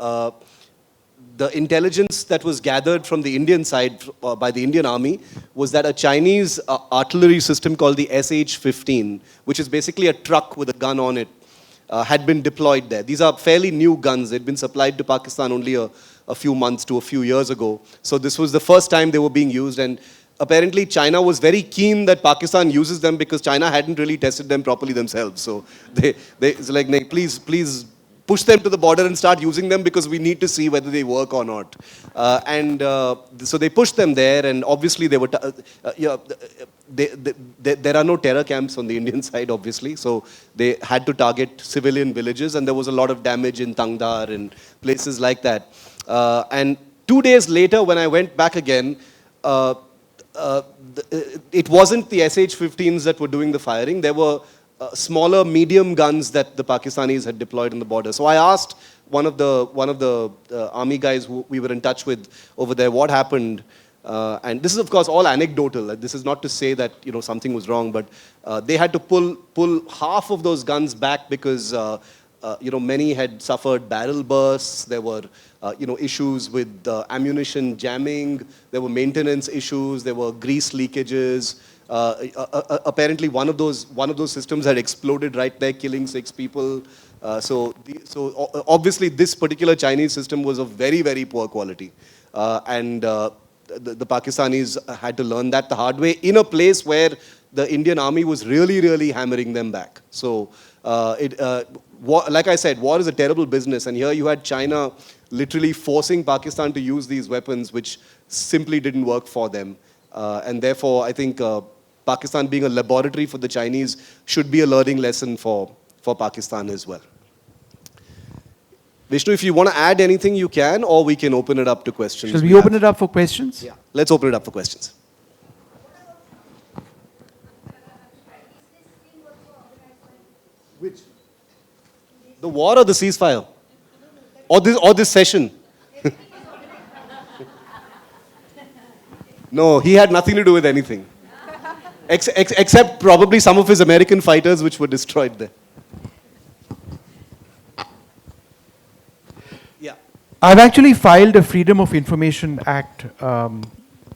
the intelligence that was gathered from the Indian side by the Indian army was that a Chinese artillery system called the SH-15, which is basically a truck with a gun on it, had been deployed there. These are fairly new guns. They'd been supplied to Pakistan only a few months to a few years ago. So this was the first time they were being used, and apparently China was very keen that Pakistan uses them because China hadn't really tested them properly themselves. So it's like, please push them to the border and start using them because we need to see whether they work or not. So they pushed them there, and obviously they were there are no terror camps on the Indian side, obviously, so they had to target civilian villages, and there was a lot of damage in Tangdar and places like that. And 2 days later, when I went back again, it wasn't the SH-15s that were doing the firing. There were smaller medium guns that the Pakistanis had deployed on the border. So I asked one of the army guys who we were in touch with over there what happened. And this is of course all anecdotal. This is not to say that something was wrong, but they had to pull half of those guns back because many had suffered barrel bursts. There were issues with ammunition jamming. There were maintenance issues. There were grease leakages. Apparently, one of those systems had exploded right there, killing 6 people. So obviously, this particular Chinese system was of very, very poor quality, and the Pakistanis had to learn that the hard way in a place where the Indian army was really, really hammering them back. So, like I said, war is a terrible business, and here you had China literally forcing Pakistan to use these weapons, which simply didn't work for them. And therefore, I think Pakistan being a laboratory for the Chinese should be a learning lesson for Pakistan as well. Vishnu, if you want to add anything, you can, or we can open it up to questions. Shall we open it up for questions? Yeah, let's open it up for questions. Which? The war or the ceasefire? Or this session? No, he had nothing to do with anything. Except probably some of his American fighters which were destroyed there. Yeah. I've actually filed a Freedom of Information Act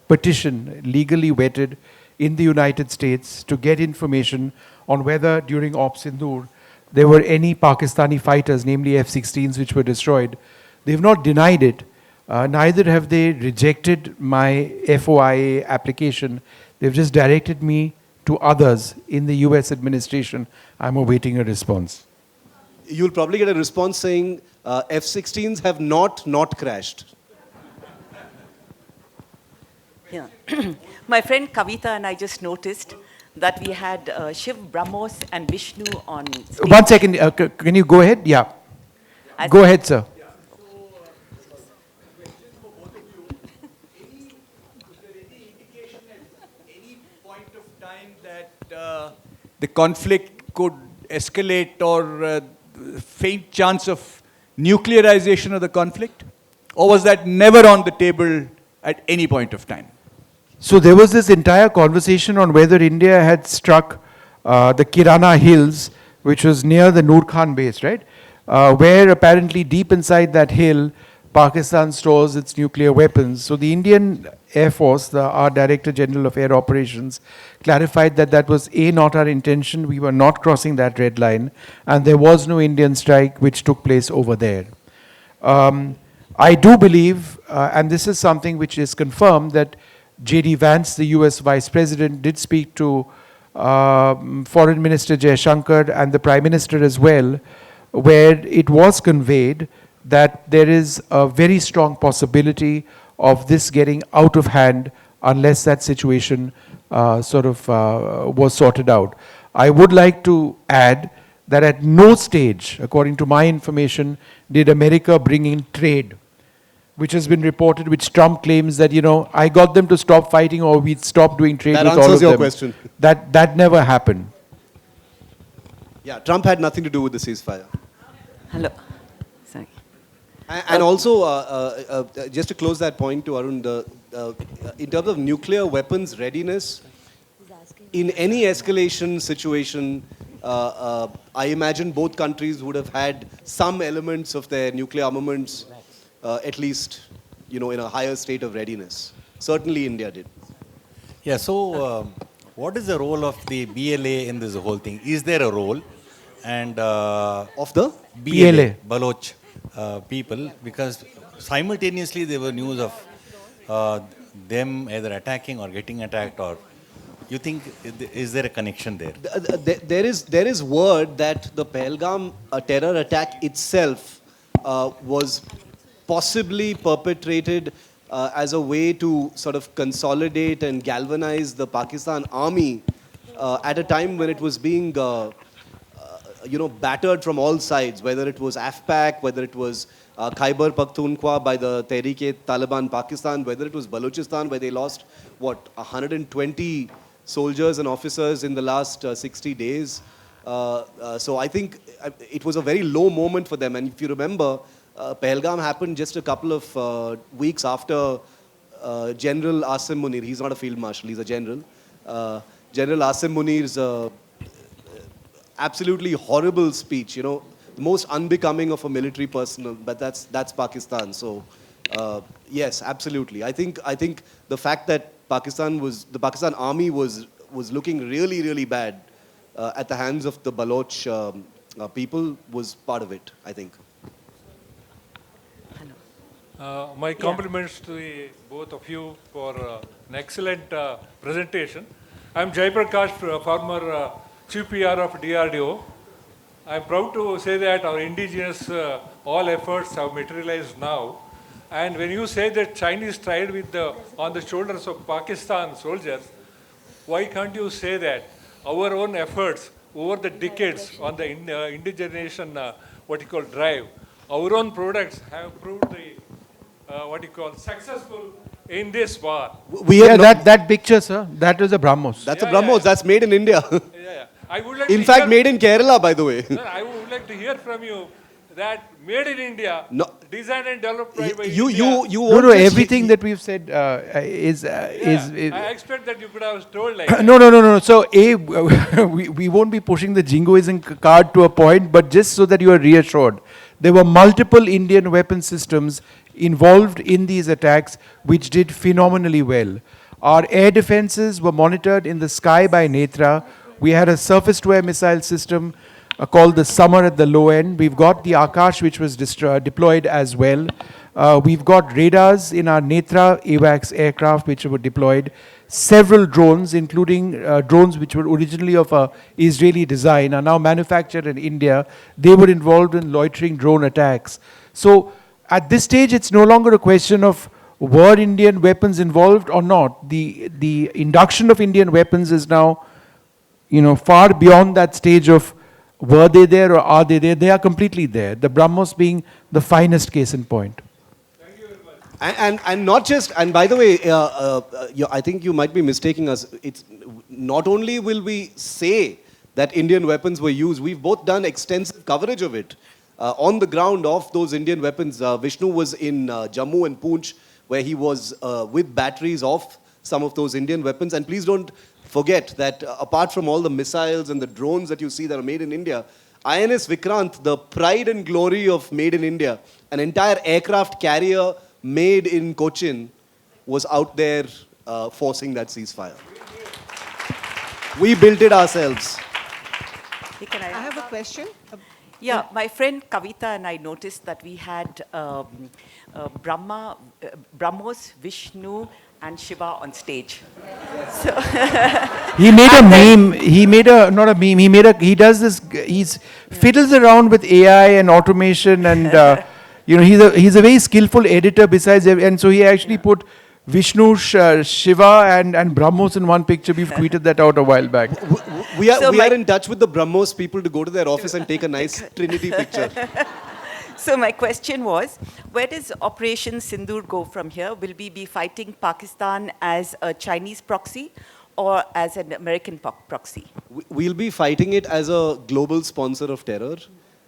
petition, legally vetted in the United States, to get information on whether during Operation Sindoor there were any Pakistani fighters, namely F-16s, which were destroyed. They've not denied it, Neither have they rejected my FOIA application. They've just directed me to others in the US administration. I'm awaiting a response. You'll probably get a response saying F-16s have not crashed. Yeah. My friend Kavita and I just noticed that we had Shiv Brahmos and Vishnu on stage. 1 second, can you go ahead? Yeah. As- Go ahead, sir. The conflict could escalate or faint chance of nuclearization of the conflict? Or was that never on the table at any point of time? So there was this entire conversation on whether India had struck the Kirana Hills, which was near the Noor Khan base, right? Where apparently deep inside that hill, Pakistan stores its nuclear weapons. So the Indian Air Force, our Director General of Air Operations, clarified that that was not our intention. We were not crossing that red line, and there was no Indian strike which took place over there. I do believe, and this is something which is confirmed, that J.D. Vance, the US Vice President, did speak to Foreign Minister Jaishankar and the Prime Minister as well, where it was conveyed that there is a very strong possibility of this getting out of hand unless that situation was sorted out. I would like to add that at no stage, according to my information, did America bring in trade, which has been reported, which Trump claims that, I got them to stop fighting or we'd stop doing trade That with all answers of your them. question. That never happened. Yeah, Trump had nothing to do with the ceasefire. Hello. Sorry. And also, just to close that point to Arun, in terms of nuclear weapons readiness, in any escalation situation, I imagine both countries would have had some elements of their nuclear armaments, at least, in a higher state of readiness. Certainly India did. Yeah, so what is the role of the BLA in this whole thing? Is there a role? And Of the? BLA, Baloch people, because simultaneously there were news of them either attacking or getting attacked, or you think, is there a connection there? There is word that the Pahalgam terror attack itself was possibly perpetrated as a way to sort of consolidate and galvanize the Pakistan army at a time when it was being battered from all sides, whether it was AFPAC, whether it was Khyber Pakhtunkhwa by the Tehreek-e-Taliban Pakistan, whether it was Balochistan, where they lost, 120 soldiers and officers in the last 60 days. So I think it was a very low moment for them. And if you remember, Pahalgam happened just a couple of weeks after General Asim Munir. He's not a field marshal, he's a general. General Asim Munir's absolutely horrible speech, the most unbecoming of a military personnel, but that's Pakistan. So yes, absolutely. I think the fact that the Pakistan army was looking really, really bad at the hands of the Baloch people was part of it, I think. My compliments to both of you for an excellent presentation. I'm Jai Prakash, former Chief PR of DRDO. I'm proud to say that our indigenous all efforts have materialized now. And when you say that Chinese tried on the shoulders of Pakistan soldiers, why can't you say that our own efforts over the decades on the indigenization, drive, our own products have proved successful in this war. That picture, sir, that was a BrahMos. That's a BrahMos. That's made in India. Yeah. I would like In fact, made in Kerala, by the way. Sir, I would like to hear from you that made in India, No. designed and developed by You India. won't No, just- everything that we've said is I expect that you could have told like No. So, we won't be pushing the jingoism card to a point, but just so that you are reassured, there were multiple Indian weapon systems involved in these attacks, which did phenomenally well. Our air defenses were monitored in the sky by Netra. We had a surface-to-air missile system called the Summer at the low end. We've got the Akash, which was deployed as well. We've got radars in our Netra AWACS aircraft which were deployed. Several drones, including drones which were originally of Israeli design, are now manufactured in India. They were involved in loitering drone attacks. So at this stage, it's no longer a question of were Indian weapons involved or not. The induction of Indian weapons is now, far beyond that stage of were they there or are they there. They are completely there. The BrahMos being the finest case in point. And not just, and by the way, I think you might be mistaking us. It's not only will we say that Indian weapons were used, we've both done extensive coverage of it. On the ground of those Indian weapons, Vishnu was in Jammu and Poonch, where he was with batteries of some of those Indian weapons. And please don't forget that apart from all the missiles and the drones that you see that are made in India, INS Vikrant, the pride and glory of made in India, an entire aircraft carrier made in Cochin, was out there forcing that ceasefire. We built it ourselves. Hey, can I have a question. Yeah, my friend Kavita and I noticed that we had BrahMos, Vishnu, and Shiva on stage. So He made a meme. He made a, not a meme. He does this. He's fiddles around with AI and automation, and he's a very skillful editor. Besides, and so he actually put Vishnu, Shiva, and BrahMos in one picture. We've tweeted that out a while back. We are in touch with the BrahMos people to go to their office and take a nice Trinity picture. So my question was, where does Operation Sindoor go from here? Will we be fighting Pakistan as a Chinese proxy or as an American proxy? We'll be fighting it as a global sponsor of terror.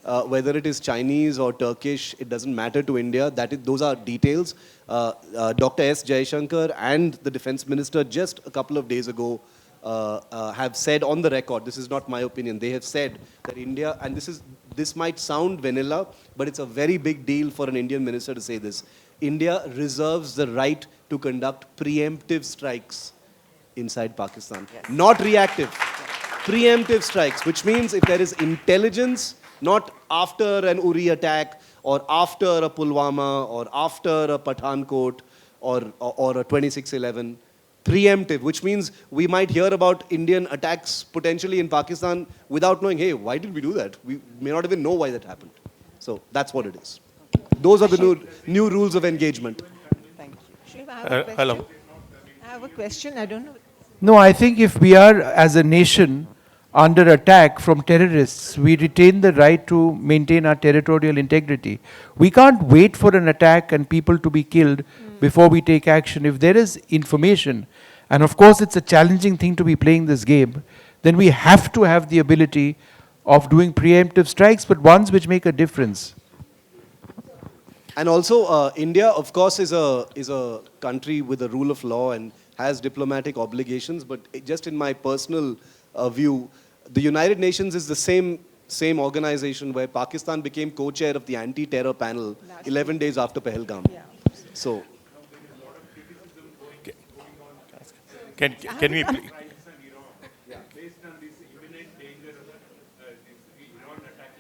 Whether it is Chinese or Turkish, it doesn't matter to India. Those are details. Dr. S. Jaishankar and the Defense Minister just a couple of days ago have said on the record, this is not my opinion, they have said that India, and this might sound vanilla, but it's a very big deal for an Indian minister to say this. India reserves the right to conduct preemptive strikes inside Pakistan. Yes. Not reactive. Preemptive strikes, which means if there is intelligence, not after an Uri attack or after a Pulwama or after a Pathankot or a 26/11. Preemptive, which means we might hear about Indian attacks potentially in Pakistan without knowing, hey, why did we do that? We may not even know why that happened. So that's what it is. Those are the new rules of engagement. Thank you. Shiv, I have a question. Hello. I have a question. I don't know. No, I think if we are, as a nation, under attack from terrorists, we retain the right to maintain our territorial integrity. We can't wait for an attack and people to be killed before we take action. If there is information, and of course it's a challenging thing to be playing this game, then we have to have the ability of doing preemptive strikes, but ones which make a difference. And also, India, of course, is a country with a rule of law and has diplomatic obligations. But just in my personal view, the United Nations is the same organization where Pakistan became co-chair of the anti-terror panel 11 days after Pahalgam. Yeah. So, Can we please?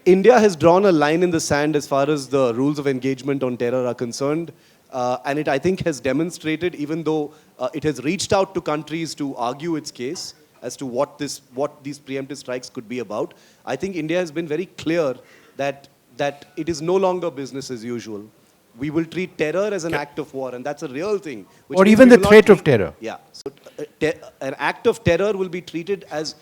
India has drawn a line in the sand as far as the rules of engagement on terror are concerned. And it, I think, has demonstrated, even though it has reached out to countries to argue its case as to what these preemptive strikes could be about, I think India has been very clear that it is no longer business as usual. We will treat terror as an act of war, and that's a real thing. Or even the threat of terror. Yeah. So an act of terror will be treated as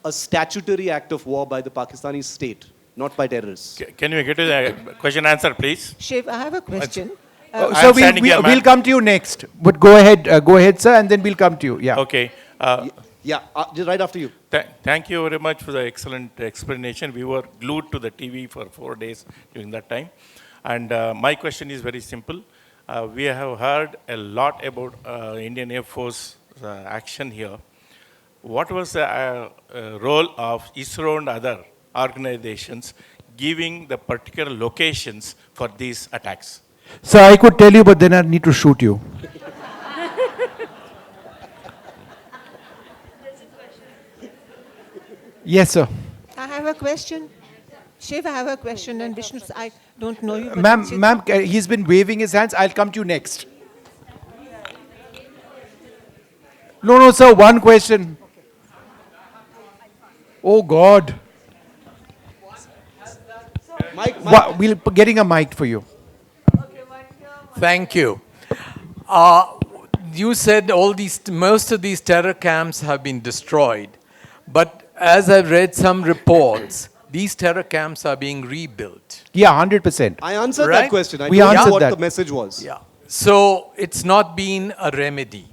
a statutory act of war by the Pakistani state, not by terrorists. Can you get to the question answer, please? Shiv, I have a question. So we'll come to you next. But go ahead, sir, and then we'll come to you. Yeah. Okay. Just right after you. Thank you very much for the excellent explanation. We were glued to the TV for 4 days during that time. And my question is very simple. We have heard a lot about Indian Air Force action here. What was the role of ISRO and other organizations giving the particular locations for these attacks? So I could tell you, but then I need to shoot you. Yes, sir. I have a question. Shiv, I have a question, and Vishnu, don't know you. but Ma'am, it's- ma'am, he's been waving his hands. I'll come to you next. No, sir, one question. Oh, God. We'll getting a mic for you. Thank you. You said most of these terror camps have been destroyed, but as I've read some reports, these terror camps are being rebuilt. Yeah, 100%. I answered Right? that question. I We told you answered what that. the message was. Yeah. So it's not been a remedy.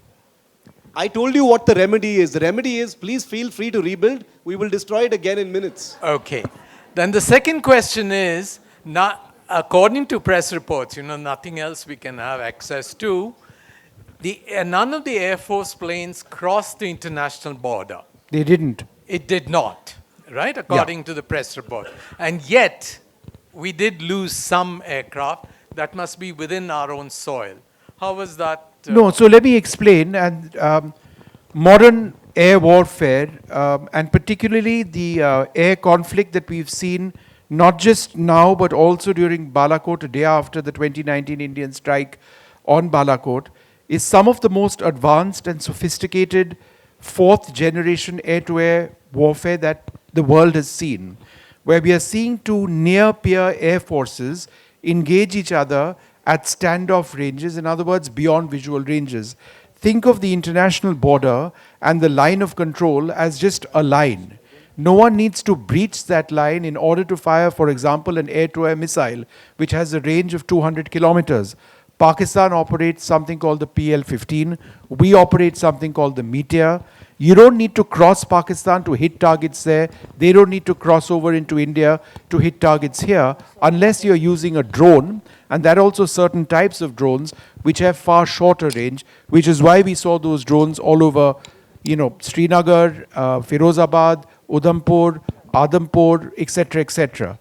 I told you what the remedy is. The remedy is please feel free to rebuild. We will destroy it again in minutes. Okay. Then the second question is, according to press reports, nothing else we can have access to, none of the Air Force planes crossed the international border. They didn't. It did not, right? According to the press report. And yet, we did lose some aircraft that must be within our own soil. How was that? No, so let me explain. And modern air warfare, and particularly the air conflict that we've seen, not just now, but also during Balakot, a day after the 2019 Indian strike on Balakot, is some of the most advanced and sophisticated fourth generation air-to-air warfare that the world has seen, where we are seeing two near-peer air forces engage each other at standoff ranges, in other words, beyond visual ranges. Think of the international border and the line of control as just a line. No one needs to breach that line in order to fire, for example, an air-to-air missile, which has a range of 200 kilometers. Pakistan operates something called the PL-15. We operate something called the Meteor. You don't need to cross Pakistan to hit targets there. They don't need to cross over into India to hit targets here, unless you're using a drone, and there are also certain types of drones which have far shorter range, which is why we saw those drones all over, Srinagar, Firozabad, Udhampur, Adampur, etc., etc.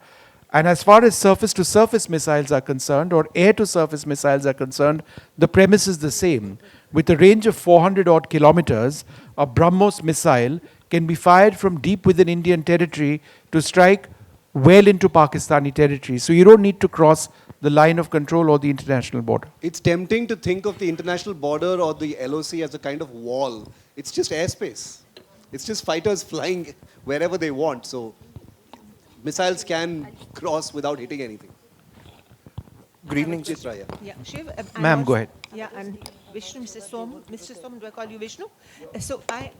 And as far as surface-to-surface missiles are concerned, or air-to-surface missiles are concerned, the premise is the same. With a range of 400 odd kilometers, a BrahMos missile can be fired from deep within Indian territory to strike well into Pakistani territory. So you don't need to cross the line of control or the international border. It's tempting to think of the international border or the LOC as a kind of wall. It's just airspace. It's just fighters flying wherever they want. So missiles can cross without hitting anything. Good evening. Yes, Raya. Yeah, Shiv, Ma'am, go ahead. Yeah, and Vishnu, Mr. Som, do I call you Vishnu? So I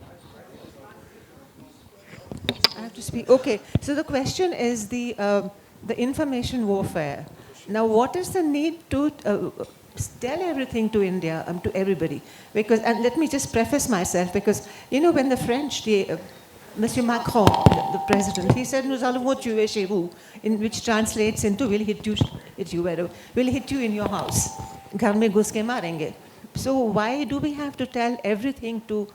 have to speak. Okay, so the question is the information warfare. Now, what is the need to tell everything to India, to everybody? Because, and let me just preface myself, because, when the French, Monsieur Macron, the president, he said, "Nous allons vous tuer chez vous," which translates into, "We'll hit you in your house. Ghar mein ghus ke marenge." So why do we have to tell everything to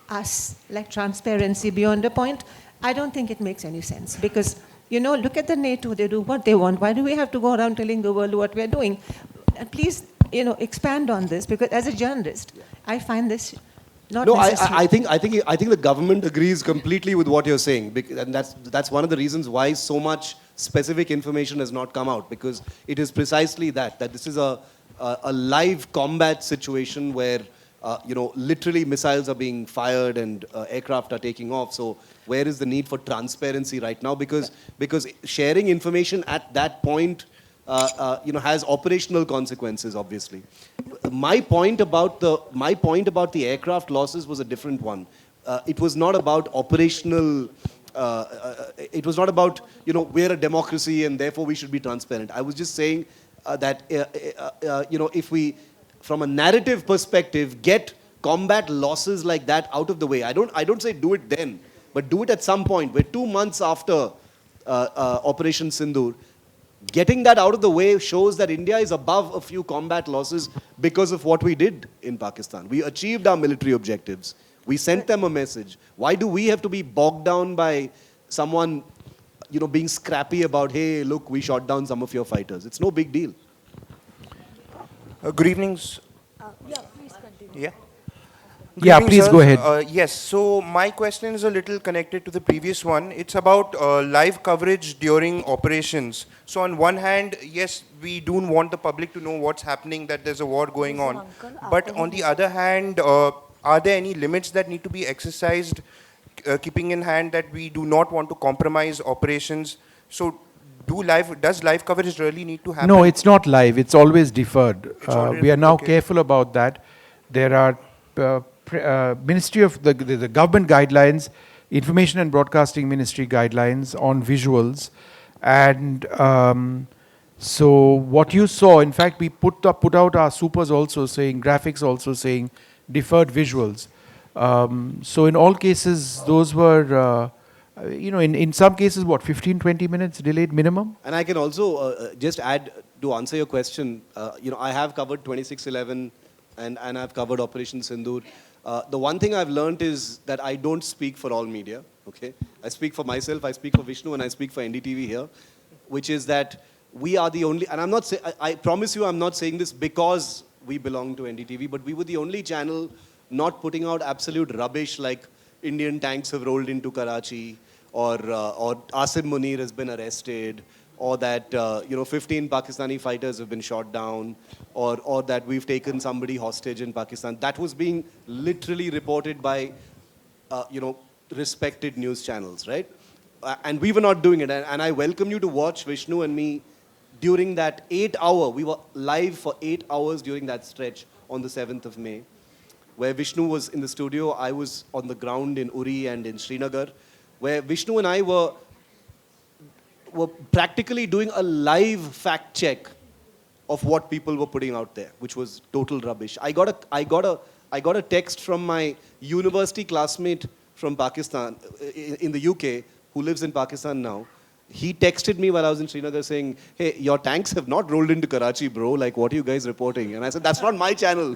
us, like transparency beyond a point? I don't think it makes any sense, because, look at the NATO, they do what they want. Why do we have to go around telling the world what we're doing? Please, expand on this, because as a journalist, I find this not necessary. I think the government agrees completely with what you're saying, and that's one of the reasons why so much specific information has not come out, because it is precisely that this is a live combat situation where literally missiles are being fired and aircraft are taking off. So where is the need for transparency right now? Because sharing information at that point has operational consequences, obviously. My point about the aircraft losses was a different one. It was not about operational. It was not about we're a democracy and therefore we should be transparent. I was just saying that if we, from a narrative perspective, get combat losses like that out of the way. I don't say do it then, but do it at some point. We're 2 months after Operation Sindoor. Getting that out of the way shows that India is above a few combat losses because of what we did in Pakistan. We achieved our military objectives. We sent them a message. Why do we have to be bogged down by someone, being scrappy about, hey, look, we shot down some of your fighters? It's no big deal. Good evening. Yeah, please continue. Yeah. Yeah, evening, please sirs. go ahead. Yes, so my question is a little connected to the previous one. It's about live coverage during operations. So on one hand, yes, we do want the public to know what's happening, that there's a war going on. But on the other hand, are there any limits that need to be exercised, keeping in hand that we do not want to compromise operations? So does live coverage really need to happen? No, it's not live. It's always deferred. It's already- We are now okay. careful about that. There are Ministry of the government guidelines, Information and Broadcasting Ministry guidelines on visuals, and so what you saw, in fact, we put out our supers also saying, graphics also saying deferred visuals. So in all cases, those were, in some cases, 15, 20 minutes delayed minimum? And I can also just add to answer your question. I have covered 2611 and I've covered Operation Sindoor. The one thing I've learned is that I don't speak for all media. Okay, I speak for myself, I speak for Vishnu, and I speak for NDTV here, which is that we are the only. And I promise you, I'm not saying this because we belong to NDTV, but we were the only channel not putting out absolute rubbish like Indian tanks have rolled into Karachi, or Asim Munir has been arrested, or that 15 Pakistani fighters have been shot down, or that we've taken somebody hostage in Pakistan. That was being literally reported by respected news channels, right? And we were not doing it. And I welcome you to watch Vishnu and me during that 8-hour. We were live for 8 hours during that stretch on the 7th of May, where Vishnu was in the studio. I was on the ground in Uri and in Srinagar, where Vishnu and I were practically doing a live fact check of what people were putting out there, which was total rubbish. I got a text from my university classmate from Pakistan, in the UK, who lives in Pakistan now. He texted me while I was in Srinagar saying, "Hey, your tanks have not rolled into Karachi, bro. Like, what are you guys reporting?" And I said, "That's not my channel,"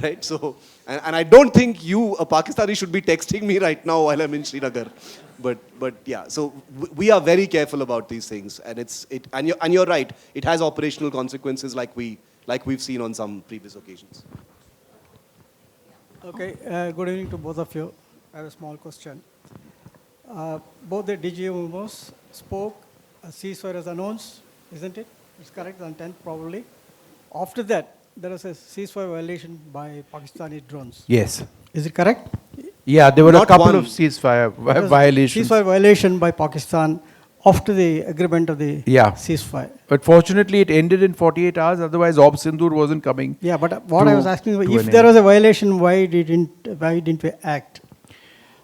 right? So, and I don't think you, a Pakistani, should be texting me right now while I'm in Srinagar. But yeah, so we are very careful about these things, and you're right. It has operational consequences, like we've seen on some previous occasions. Okay, good evening to both of you. I have a small question. Both the DGMOs spoke, a ceasefire was announced, isn't it? It's correct, on 10th probably. After that, there was a ceasefire violation by Pakistani drones. Yes. Is it correct? Yeah, there were Not a couple one. of ceasefire violations. Ceasefire violation by Pakistan after the agreement of the ceasefire. But fortunately, it ended in 48 hours. Otherwise, Operation Sindoor wasn't coming. Yeah, but what I was asking was, if an there end. was a violation, why didn't we act?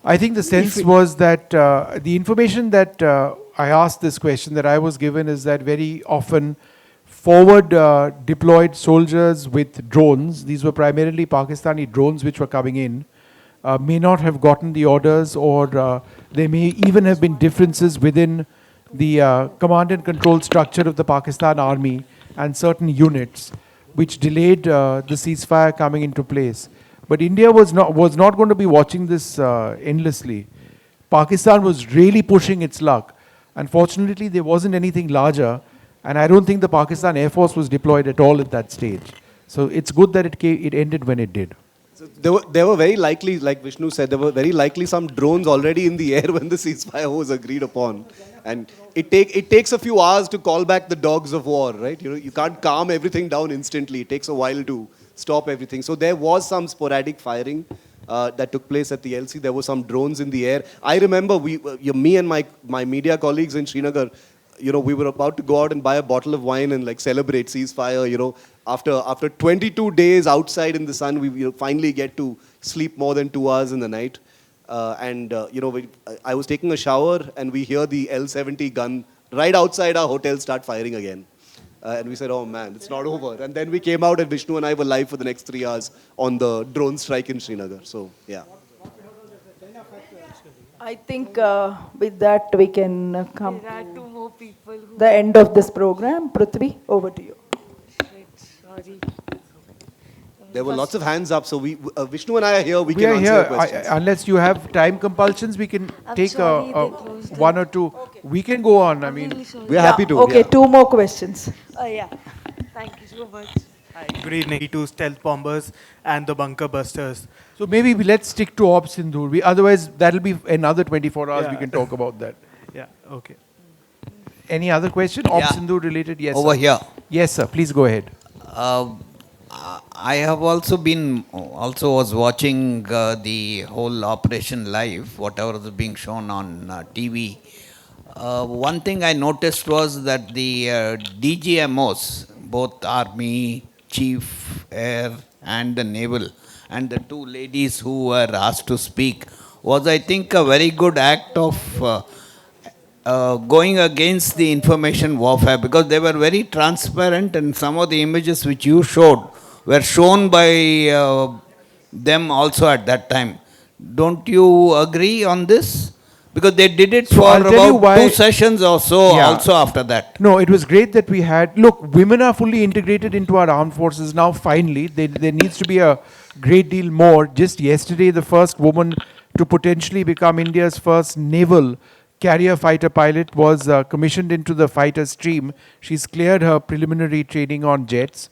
I think the sense was that the information that I asked this question that I was given is that very often forward deployed soldiers with drones, these were primarily Pakistani drones which were coming in, may not have gotten the orders, or there may even have been differences within the command and control structure of the Pakistan army and certain units which delayed the ceasefire coming into place. But India was not going to be watching this endlessly. Pakistan was really pushing its luck. Unfortunately, there wasn't anything larger, and I don't think the Pakistan Air Force was deployed at all at that stage. So it's good that it ended when it did. So there were very likely, like Vishnu said, there were very likely some drones already in the air when the ceasefire was agreed upon. And it takes a few hours to call back the dogs of war, right? You can't calm everything down instantly. It takes a while to stop everything. So there was some sporadic firing that took place at the LC. There were some drones in the air. I remember me and my media colleagues in Srinagar, we were about to go out and buy a bottle of wine and like celebrate ceasefire. After 22 days outside in the sun, we finally get to sleep more than 2 hours in the night. I was taking a shower and we hear the L-70 gun right outside our hotel start firing again. And we said, oh man, it's not over. And then we came out and Vishnu and I were live for the next 3 hours on the drone strike in Srinagar. So, yeah. I think with that we can come to the end of this program. Prithvi, over to you. Sorry. There were lots of hands up, so Vishnu and I are here. We can are answer here. your questions. Unless you have time compulsions, we can take one or two. Okay. We can go on. I mean, we're happy to. Okay, 2 more questions. Yeah. Thank you so much. Hi, good evening to stealth bombers and the bunker busters. So maybe let's stick to Op Sindoor. Otherwise, that'll be another 24 hours we Yeah. can talk about that. Yeah, okay. Any other question? Op Yeah. Sindoor related? Yes, Over sir. here. Yes, sir. Please go ahead. I have also was watching the whole operation live, whatever was being shown on TV. One thing I noticed was that the DGMOs, both Army, Chief, Air, and the Naval, and the two ladies who were asked to speak, was, I think, a very good act of going against the information warfare, because they were very transparent, and some of the images which you showed were shown by them also at that time. Don't you agree on this? Because they did it So for I'll tell you about why- 2 sessions or so, Yeah. also after that. No, it was great that we had. Look, women are fully integrated into our armed forces now, finally. There needs to be a great deal more. Just yesterday, the first woman to potentially become India's first naval carrier fighter pilot was commissioned into the fighter stream. She's cleared her preliminary training on jets.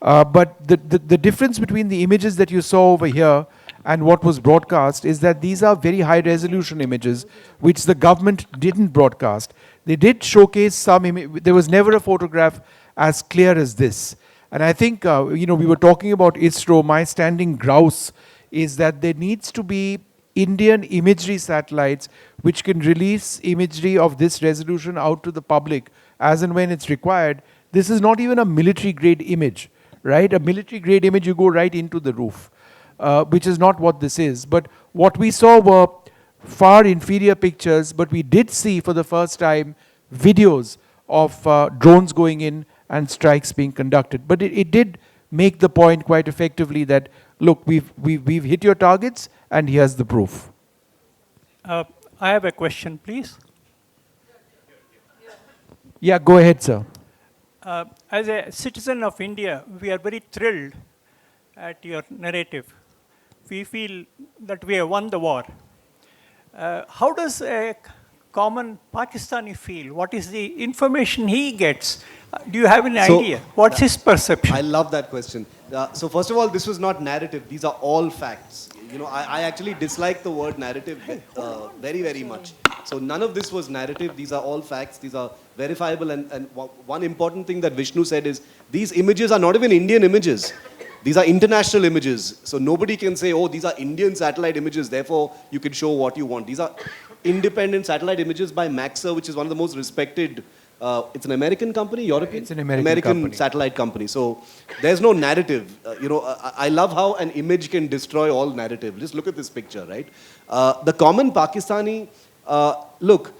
But the difference between the images that you saw over here and what was broadcast is that these are very high resolution images which the government didn't broadcast. They did showcase some there was never a photograph as clear as this. And I think, we were talking about ISRO. My standing grouse is that there needs to be Indian imagery satellites which can release imagery of this resolution out to the public as and when it's required. This is not even a military grade image, right? A military grade image, you go right into the roof, which is not what this is. But what we saw were far inferior pictures, but we did see for the first time videos of drones going in and strikes being conducted. But it did make the point quite effectively that, look, we've hit your targets and here's the proof. I have a question, please. Yeah, go ahead, sir. As a citizen of India, we are very thrilled at your narrative. We feel that we have won the war. How does a common Pakistani feel? What is the information he gets? Do you have any idea? What's his perception? I love that question. So first of all, this was not narrative. These are all facts. I actually dislike the word narrative very, very much. So none of this was narrative. These are all facts. These are verifiable. And one important thing that Vishnu said is these images are not even Indian images. These are international images. So nobody can say, oh, these are Indian satellite images, therefore you can show what you want. These are independent satellite images by Maxar, which is one of the most respected, it's an American company, European? It's an American company. Satellite company. So there's no narrative. I love how an image can destroy all narrative. Just look at this picture, right? The common Pakistani, look,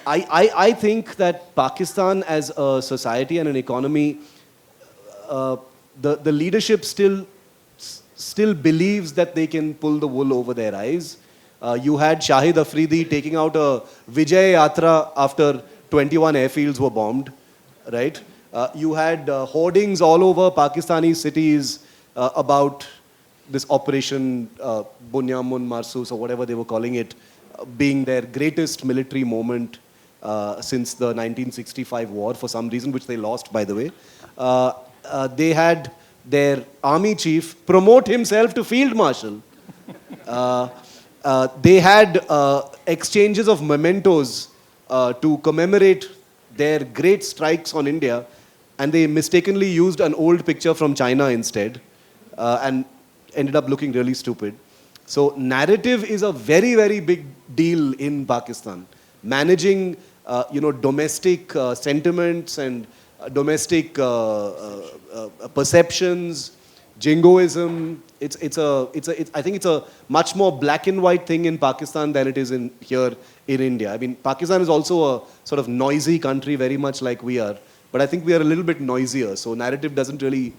I think that Pakistan as a society and an economy, the leadership still believes that they can pull the wool over their eyes. You had Shahid Afridi taking out a Vijay Yatra after 21 airfields were bombed, right? You had hoardings all over Pakistani cities about this Operation Bunyamun Marsus, or whatever they were calling it, being their greatest military moment since the 1965 war, for some reason, which they lost, by the way. They had their army chief promote himself to field marshal. They had exchanges of mementos to commemorate their great strikes on India, and they mistakenly used an old picture from China instead, and ended up looking really stupid. So narrative is a very, very big deal in Pakistan. Managing, domestic sentiments and domestic perceptions, jingoism. I think it's a much more black and white thing in Pakistan than it is here in India. I mean, Pakistan is also a sort of noisy country, very much like we are. But I think we are a little bit noisier, so narrative doesn't really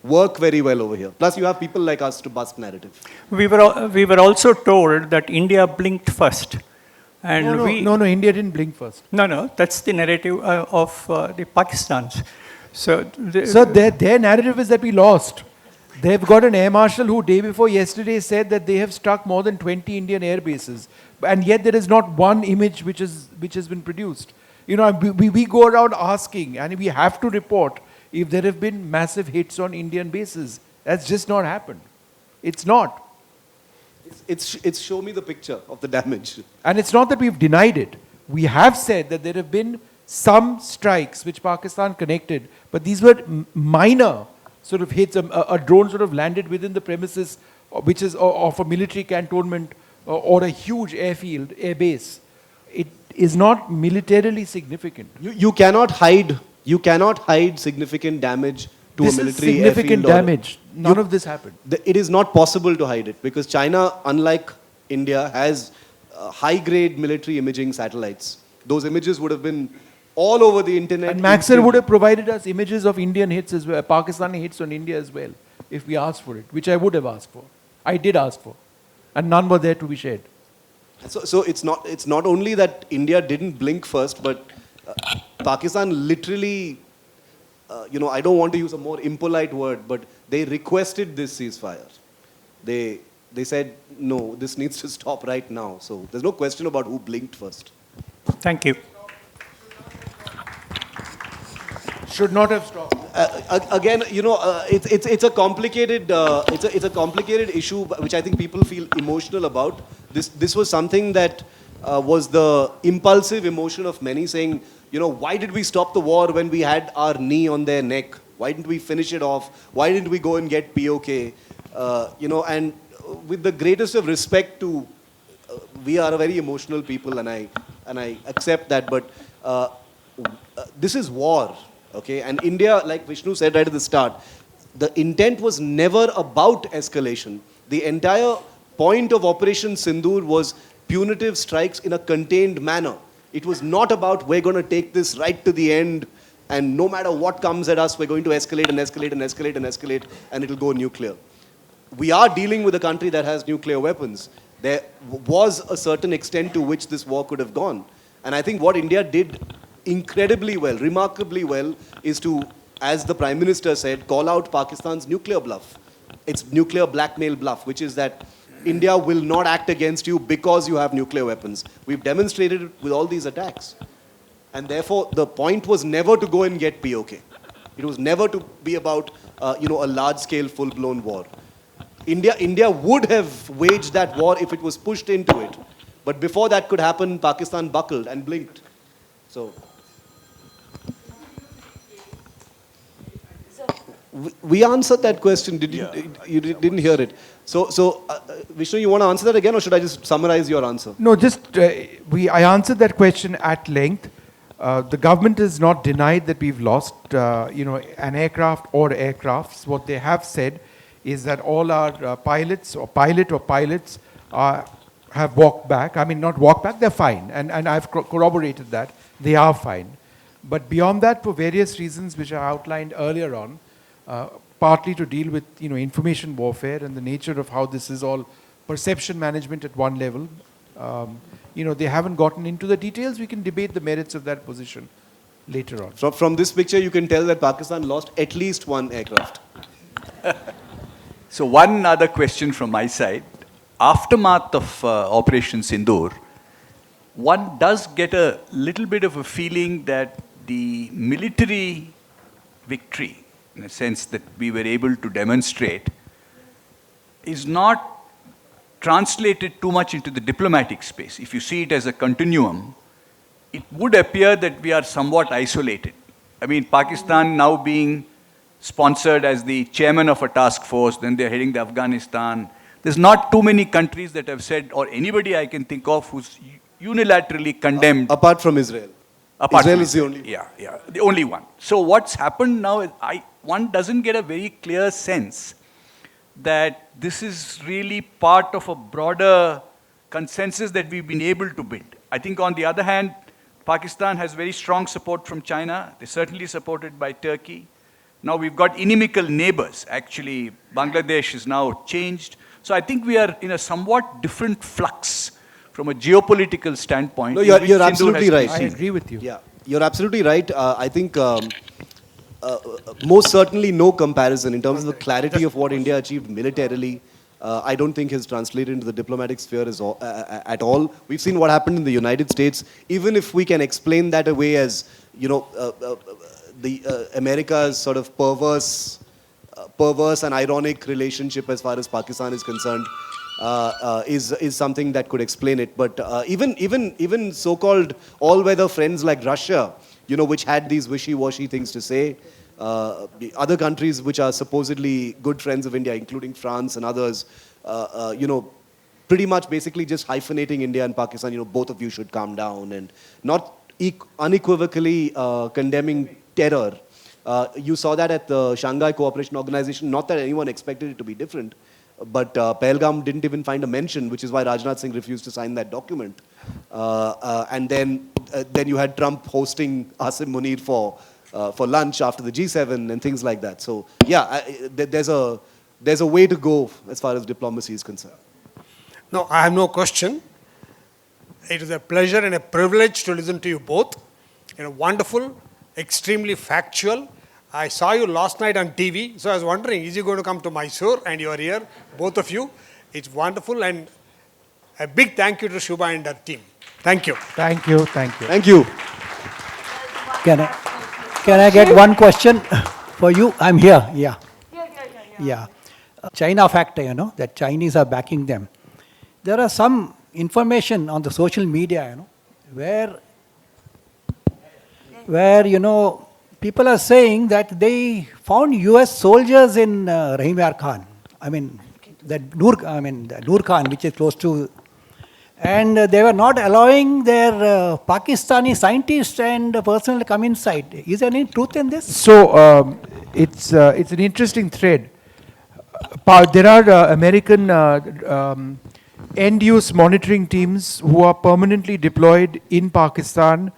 work very well over here. Plus, you have people like us to bust narrative. We were also told that India blinked first. And no, India didn't blink first. No, that's the narrative of the Pakistans. So their narrative is that we lost. They've got an air marshal who day before yesterday said that they have struck more than 20 Indian air bases. And yet there is not one image which has been produced. We go around asking, and we have to report if there have been massive hits on Indian bases. That's just not happened. It's not. It's show me the picture of the damage. And it's not that we've denied it. We have said that there have been some strikes which Pakistan connected, but these were minor sort of hits. A drone sort of landed within the premises, which is of a military cantonment or a huge airfield, air base. It is not militarily significant. You cannot hide significant damage to This a is military significant airfield. damage. None of this happened. It is not possible to hide it because China, unlike India, has high-grade military imaging satellites. Those images would have been all over the internet. And Maxer would have provided us images of Indian hits as well, Pakistani hits on India as well, if we asked for it, which I would have asked for. I did ask for. And none were there to be shared. So it's not only that India didn't blink first, but Pakistan literally, I don't want to use a more impolite word, but they requested this ceasefire. They said, no, this needs to stop right now. So there's no question about who blinked first. Thank you. Should not have stopped. Again, it's a complicated it's a complicated issue which I think people feel emotional about. This was something that was the impulsive emotion of many saying, why did we stop the war when we had our knee on their neck? Why didn't we finish it off? Why didn't we go and get POK? And with the greatest of respect to, we are a very emotional people, and I accept that. But this is war. Okay, and India, like Vishnu said right at the start, the intent was never about escalation. The entire point of Operation Sindoor was punitive strikes in a contained manner. It was not about we're going to take this right to the end and no matter what comes at us, we're going to escalate and escalate and escalate and escalate and it'll go nuclear. We are dealing with a country that has nuclear weapons. There was a certain extent to which this war could have gone. And I think what India did incredibly well, remarkably well, is to, as the Prime Minister said, call out Pakistan's nuclear bluff. Its nuclear blackmail bluff, which is that India will not act against you because you have nuclear weapons. We've demonstrated it with all these attacks. And therefore, the point was never to go and get POK. It was never to be about, a large-scale, full-blown war. India would have waged that war if it was pushed into it. But before that could happen, Pakistan buckled and blinked. So we answered that question. You didn't hear it. So Vishnu, you want to answer that again, or should I just summarize your answer? No, I answered that question at length. The government has not denied that we've lost, an aircraft or aircrafts. What they have said is that all our pilots have walked back. I mean, not walked back, they're fine. And I've corroborated that. They are fine. But beyond that, for various reasons which I outlined earlier on, partly to deal with information warfare and the nature of how this is all perception management at one level, they haven't gotten into the details. We can debate the merits of that position later on. From this picture, you can tell that Pakistan lost at least one aircraft. So one other question from my side. Aftermath of Operation Sindoor, one does get a little bit of a feeling that the military victory, in a sense that we were able to demonstrate, is not translated too much into the diplomatic space. If you see it as a continuum, it would appear that we are somewhat isolated. I mean, Pakistan now being sponsored as the chairman of a task force, then they're heading to Afghanistan. There's not too many countries that have said, or anybody I can think of who's unilaterally condemned. Apart from Israel. Israel is the only one. Yeah, the only one. So what's happened now is one doesn't get a very clear sense that this is really part of a broader consensus that we've been able to build. I think on the other hand, Pakistan has very strong support from China. They're certainly supported by Turkey. Now we've got inimical neighbors. Actually, Bangladesh is now changed. So I think we are in a somewhat different flux from a geopolitical standpoint. No, you're absolutely right. I agree with you. Yeah, you're absolutely right. I think most certainly no comparison in terms of the clarity of what India achieved militarily. I don't think has translated into the diplomatic sphere at all. We've seen what happened in the United States. Even if we can explain that away as, America's sort of perverse and ironic relationship as far as Pakistan is concerned, is something that could explain it. But even so-called all-weather friends like Russia, which had these wishy-washy things to say, the other countries which are supposedly good friends of India, including France and others, pretty much basically just hyphenating India and Pakistan. Both of you should calm down, and not unequivocally condemning terror. You saw that at the Shanghai Cooperation Organization. Not that anyone expected it to be different, but Pahalgam didn't even find a mention, which is why Rajnath Singh refused to sign that document. And then you had Trump hosting Asim Munir for lunch after the G7 and things like that. So yeah, there's a way to go as far as diplomacy is concerned. No, I have no question. It is a pleasure and a privilege to listen to you both. Wonderful, extremely factual. I saw you last night on TV, so I was wondering, is you going to come to Mysuru? And you are here, both of you. It's wonderful, and a big thank you to Shubha and her team. Thank you. Thank you. Thank you. Thank you. Can I get one question for you? I'm here. Yeah. China factor, that Chinese are backing them. There are some information on the social media, where people are saying that they found US soldiers in Rahim Yar Khan. The Noor Khan, which is close to, and they were not allowing their Pakistani scientists and personnel to come inside. Is there any truth in this? So it's an interesting thread. There are American end-use monitoring teams who are permanently deployed in Pakistan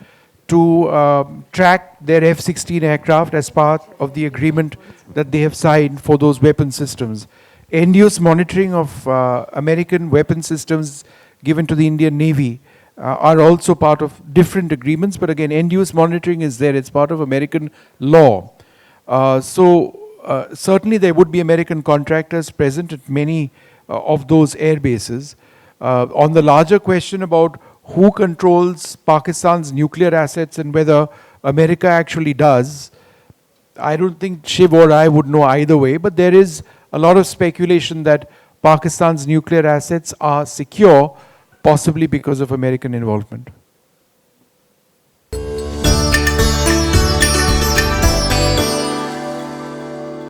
to track their F-16 aircraft as part of the agreement that they have signed for those weapon systems. End-use monitoring of American weapon systems given to the Indian Navy are also part of different agreements, but again, end-use monitoring is there. It's part of American law. Certainly there would be American contractors present at many of those air bases. On the larger question about who controls Pakistan's nuclear assets and whether America actually does, I don't think Shiv or I would know either way, but there is a lot of speculation that Pakistan's nuclear assets are secure, possibly because of American involvement.